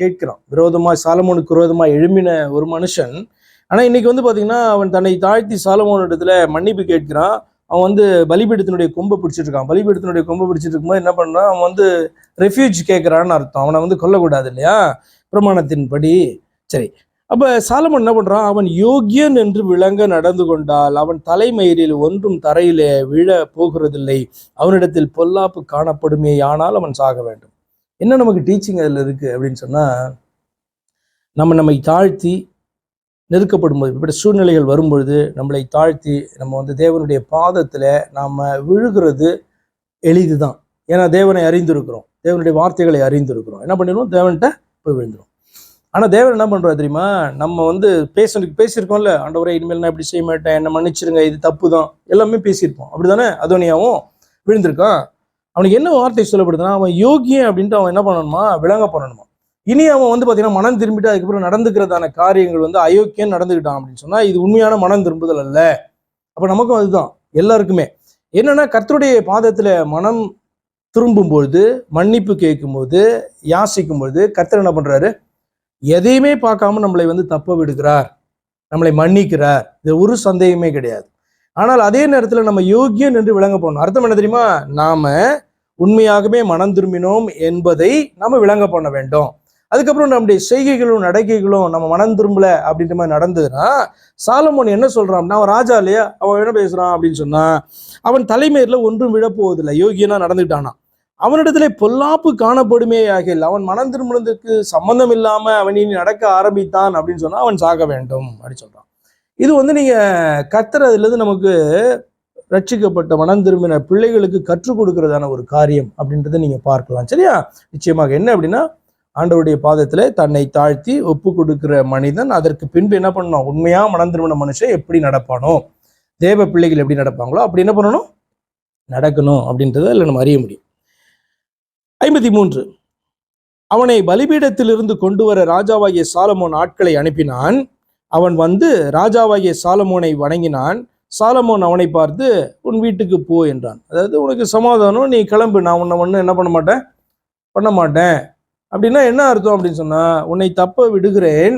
கேட்கிறான். விரோதமாக சாலமோனுக்கு விரோதமாக எழும்பின ஒரு மனுஷன். ஆனால் இன்னைக்கு பார்த்தீங்கன்னா அவன் தன்னை தாழ்த்தி சாலமோனிடத்துல மன்னிப்பு கேட்கிறான். அவன் பலிபீடத்தினுடைய கொம்பை பிடிச்சிட்டு இருக்கான். பலிபீடத்தினுடைய கொம்பை பிடிச்சிட்டு இருக்கும்போது என்ன பண்றான், அவன் ரெஃப்யூஜ் கேட்கிறான்னு அர்த்தம். அவனை கொல்லக்கூடாது இல்லையா பிரமாணத்தின்படி. சரி, அப்ப சாலமோன் என்ன பண்றான், அவன் யோகியன் என்று விளங்க நடந்து கொண்டால் அவன் தலைமயிரில் ஒன்றும் தரையிலே விழ போகிறதில்லை, அவனிடத்தில் பொல்லாப்பு காணப்படுமே, ஆனால் அவன் சாக வேண்டும். என்ன நமக்கு டீச்சிங் அதுல இருக்கு அப்படின்னு சொன்னா, நம்மை தாழ்த்தி நெருக்கப்படும் போது, இப்படி சூழ்நிலைகள் வரும்பொழுது நம்மளை தாழ்த்தி நம்ம தேவனுடைய பாதத்துல நாம விழுகிறது எளிதுதான். ஏன்னா தேவனை அறிந்திருக்கிறோம், தேவனுடைய வார்த்தைகளை அறிந்திருக்கிறோம். என்ன பண்ணிடுவோம், தேவன்கிட்ட போய் விழுந்துடும். ஆனா தேவன் என்ன பண்றாரு தெரியுமா, நம்ம பேசியிருக்கோம்ல, ஆண்டவரே இனிமேல் நான் இப்படி செய்ய மாட்டேன், என்ன மன்னிச்சிருங்க, இது தப்பு தான், எல்லாமே பேசியிருப்போம். அப்படிதானே அதோனியாவும் விழுந்திருக்கான். அவனுக்கு என்ன வார்த்தை சொல்லப்படுதுன்னா, அவன் யோகியன் அப்படின்ட்டு அவன் என்ன பண்ணணுமா, விளங்க பண்ணணுமா. இனி அவன் பாத்தீங்கன்னா மனம் திரும்பிட்டு அதுக்கப்புறம் நடந்துக்கிறதான காரியங்கள் அயோக்கியம் நடந்துக்கிட்டான் அப்படின்னு சொன்னா இது உண்மையான மனம் திரும்புதல் அல்ல. அப்ப நமக்கும் அதுதான் எல்லாருக்குமே என்னன்னா, கர்த்தருடைய பாதத்துல மனம் திரும்பும்பொழுது, மன்னிப்பு கேட்கும்போது, யாசிக்கும் பொழுது கர்த்தர் என்ன பண்றாரு, எதையுமே பார்க்காம நம்மளை தப்ப விடுகிறார், நம்மளை மன்னிக்கிறார். இது ஒரு சந்தேகமே கிடையாது. ஆனால் அதே நேரத்தில் நம்ம யோகியன் என்று விளங்க போகணும். அர்த்தம் என்ன தெரியுமா, நாம உண்மையாகவே மனம் திரும்பினோம் என்பதை நாம விளங்க பண்ண வேண்டும். அதுக்கப்புறம் நம்முடைய செய்கைகளும் நடக்கைகளும் நம்ம மனம் திரும்பல அப்படின்ற மாதிரி நடந்ததுன்னா, சாலமோன் என்ன சொல்றான், அவன் ராஜா இல்லையா, அவன் என்ன பேசுறான் அப்படின்னு சொன்னா, அவன் தலைமையில ஒன்றும் விழப்போவதில்லை, யோகியனா நடந்துட்டானா, அவனிடத்துல பொல்லாப்பு காணப்படுமே ஆகில் அவன் மனம் திரும்பினதுக்கு சம்பந்தம் இல்லாம அவன் இனி நடக்க ஆரம்பித்தான் அப்படின்னு சொன்னா அவன் சாக வேண்டும் அப்படின்னு சொல்றான். இது நீங்க கர்த்தர் அதுல இருந்து நமக்கு ரட்சிக்கப்பட்ட மனம் திரும்பின பிள்ளைகளுக்கு கற்றுக் கொடுக்கறதான ஒரு காரியம் அப்படின்றத நீங்க பார்க்கலாம். சரியா? நிச்சயமாக என்ன அப்படின்னா, ஆண்டவருடைய பாதத்துல தன்னை தாழ்த்தி ஒப்பு கொடுக்கிற மனிதன் அதற்கு பின்பு என்ன பண்ணணும்? உண்மையா மனம் திரும்பின மனுஷன் எப்படி நடப்பானோ, தேவ பிள்ளைகள் எப்படி நடப்பாங்களோ அப்படி என்ன பண்ணணும்? நடக்கணும் அப்படின்றத இல்லை நம்ம அறிய முடியும். 53, அவனை பலிபீடத்திலிருந்து கொண்டு வர ராஜாவாகிய சாலமோன் ஆட்களை அனுப்பினான். அவன் வந்து ராஜாவாகிய சாலமோனை வணங்கினான். சாலமோன் அவனை பார்த்து, உன் வீட்டுக்கு போ என்றான். அதாவது, உனக்கு சமாதானம், நீ கிளம்பு, நான் உன்னை ஒன்று என்ன பண்ண மாட்டேன். அப்படின்னா என்ன அர்த்தம் அப்படின்னு சொன்னா, உன்னை தப்ப விடுகிறேன்,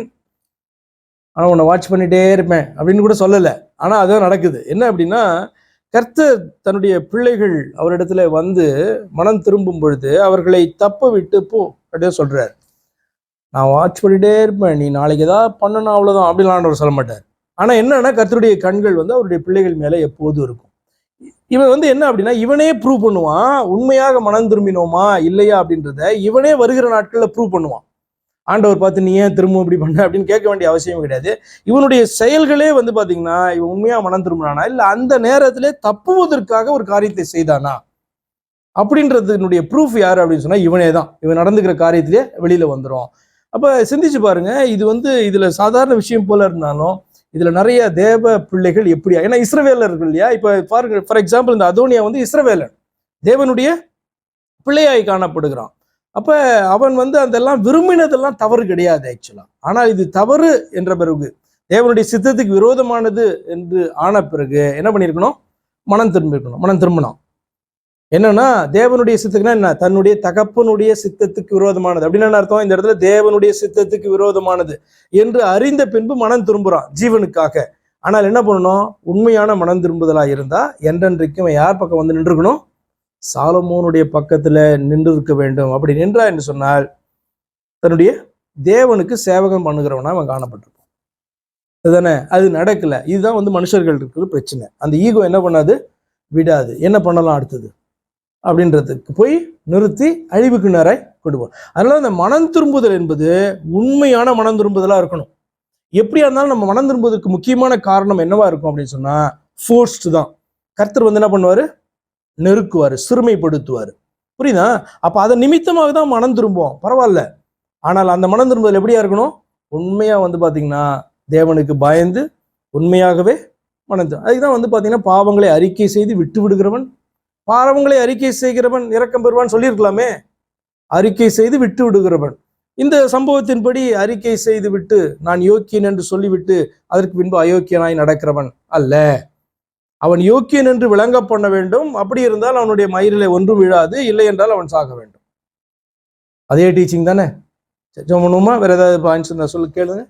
ஆனால் உன்னை வாட்ச் பண்ணிட்டே இருப்பேன் அப்படின்னு கூட சொல்லலை. ஆனால் அதான் நடக்குது. என்ன அப்படின்னா, கர்த்தர் தன்னுடைய பிள்ளைகள் அவரிடத்துல வந்து மனம் திரும்பும் பொழுது அவர்களை தப்ப விட்டு போ அப்படியே சொல்றாரு. நான் வாட்ச் பண்ணிட்டே இருப்பேன், நீ நாளைக்கு ஏதாவது பண்ணணும் அவ்வளோதான் அப்படிலாம் ஆண்டவர் சொல்ல மாட்டார். ஆனால் என்னன்னா, கர்த்தருடைய கண்கள் வந்து அவருடைய பிள்ளைகள் மேலே எப்போதும் இருக்கும். இவன் வந்து என்ன அப்படின்னா, இவனே ப்ரூவ் பண்ணுவான் உண்மையாக மனம் திரும்பினோமா இல்லையா அப்படின்றத. இவனே வருகிற நாட்களில் ப்ரூவ் பண்ணுவான். ஆண்டவர் பார்த்து நீ ஏன் திரும்ப இப்படி பண்ண அப்படின்னு கேட்க வேண்டிய அவசியம் கிடையாது. இவனுடைய செயல்களே வந்து பார்த்தீங்கன்னா, இவன் உண்மையா மனம் திரும்பினானா இல்லை அந்த நேரத்திலே தப்புவதற்காக ஒரு காரியத்தை செய்தானா அப்படின்றதுனுடைய ப்ரூஃப் யாரு அப்படின்னு சொன்னா இவனே தான். இவன் நடந்துக்கிற காரியத்திலே வெளியில வந்துடும். அப்ப சிந்திச்சு பாருங்க, இது வந்து இதுல சாதாரண விஷயம் போல இருந்தாலும் இதுல நிறைய தேவ பிள்ளைகள் எப்படியா, ஏன்னா இஸ்ரவேலர்கள் இல்லையா. இப்ப பாருங்க, ஃபார் எக்ஸாம்பிள் இந்த அதோனியா வந்து இஸ்ரவேலன், தேவனுடைய பிள்ளையாய் காணப்படுகிறான். அப்ப அவன் வந்து அதெல்லாம் விரும்பினதெல்லாம் தவறு கிடையாது ஆக்சுவலா. ஆனால் இது தவறு என்ற பிறகு, தேவனுடைய சித்தத்துக்கு விரோதமானது என்று ஆன பிறகு என்ன பண்ணிருக்கணும்? மனம் திரும்பினான். என்னன்னா, தேவனுடைய சித்தத்துக்குன்னா என்ன? தன்னுடைய தகப்பனுடைய சித்தத்துக்கு விரோதமானது அப்படின்னு என்ன அர்த்தம்? இந்த இடத்துல தேவனுடைய சித்தத்துக்கு விரோதமானது என்று அறிந்த பின்பு மனம் திரும்புறான் ஜீவனுக்காக. ஆனால் என்ன பண்ணணும்? உண்மையான மனம் திரும்புதலா இருந்தா என்றென்றைக்கும் யார் பக்கம் வந்து நின்றுக்கணும்? சாலமோனுடைய பக்கத்துல நின்று இருக்க வேண்டும். அப்படி நின்றா என்று சொன்னால் தன்னுடைய தேவனுக்கு சேவகம் பண்ணுகிறவனா அவன் காணப்பட்டிருப்பான். அதுதானே? அது நடக்கல. இதுதான் வந்து மனுஷர்கள் இருக்கிற பிரச்சனை. அந்த ஈகோ என்ன பண்ணாது? விடாது. என்ன பண்ணலாம் அடுத்தது அப்படின்றதுக்கு போய் நிறுத்தி அழிவுக்கு நேராய் கொண்டு போகும். அதனால அந்த மனம் திரும்புதல் என்பது உண்மையான மனம் திரும்புதலா இருக்கணும். எப்படியா இருந்தாலும் நம்ம மனம் திரும்புவதற்கு முக்கியமான காரணம் என்னவா இருக்கும் அப்படின்னு சொன்னா, ஃபோர்ஸ்ட் தான். கர்த்தர் வந்து என்ன பண்ணுவாரு? நெருக்குவாரு, சிறுமைப்படுத்துவாரு. புரியுதா? அப்ப அதை நிமித்தமாக தான் மனம் திரும்புவோம், பரவாயில்ல. ஆனால் அந்த மனம் திரும்புதல் எப்படியா இருக்கணும்? உண்மையா வந்து பாத்தீங்கன்னா தேவனுக்கு பயந்து உண்மையாகவே மனம். அதுதான் வந்து பாத்தீங்கன்னா, பாவங்களை அறிக்கை செய்து விட்டு விடுகிறவன், பாவங்களை அறிக்கை செய்கிறவன் இரக்கம் பெறுவான் சொல்லியிருக்கலாமே. அறிக்கை செய்து விட்டு விடுகிறவன். இந்த சம்பவத்தின்படி அறிக்கை செய்து விட்டு நான் யோக்கியன் என்று சொல்லிவிட்டு அதற்கு பின்பு அயோக்கியனாய் நடக்கிறவன் அல்ல. அவன் யோக்கியன் என்று விளங்க பண்ண வேண்டும். அப்படி இருந்தால் அவனுடைய மயிரிலே ஒன்றும் விழாது, இல்லை என்றால் அவன் சாக வேண்டும். அதே டீச்சிங் தானே? வேற ஏதாவது பாயிண்ட்ஸ் சொல்லு, கேளுங்க.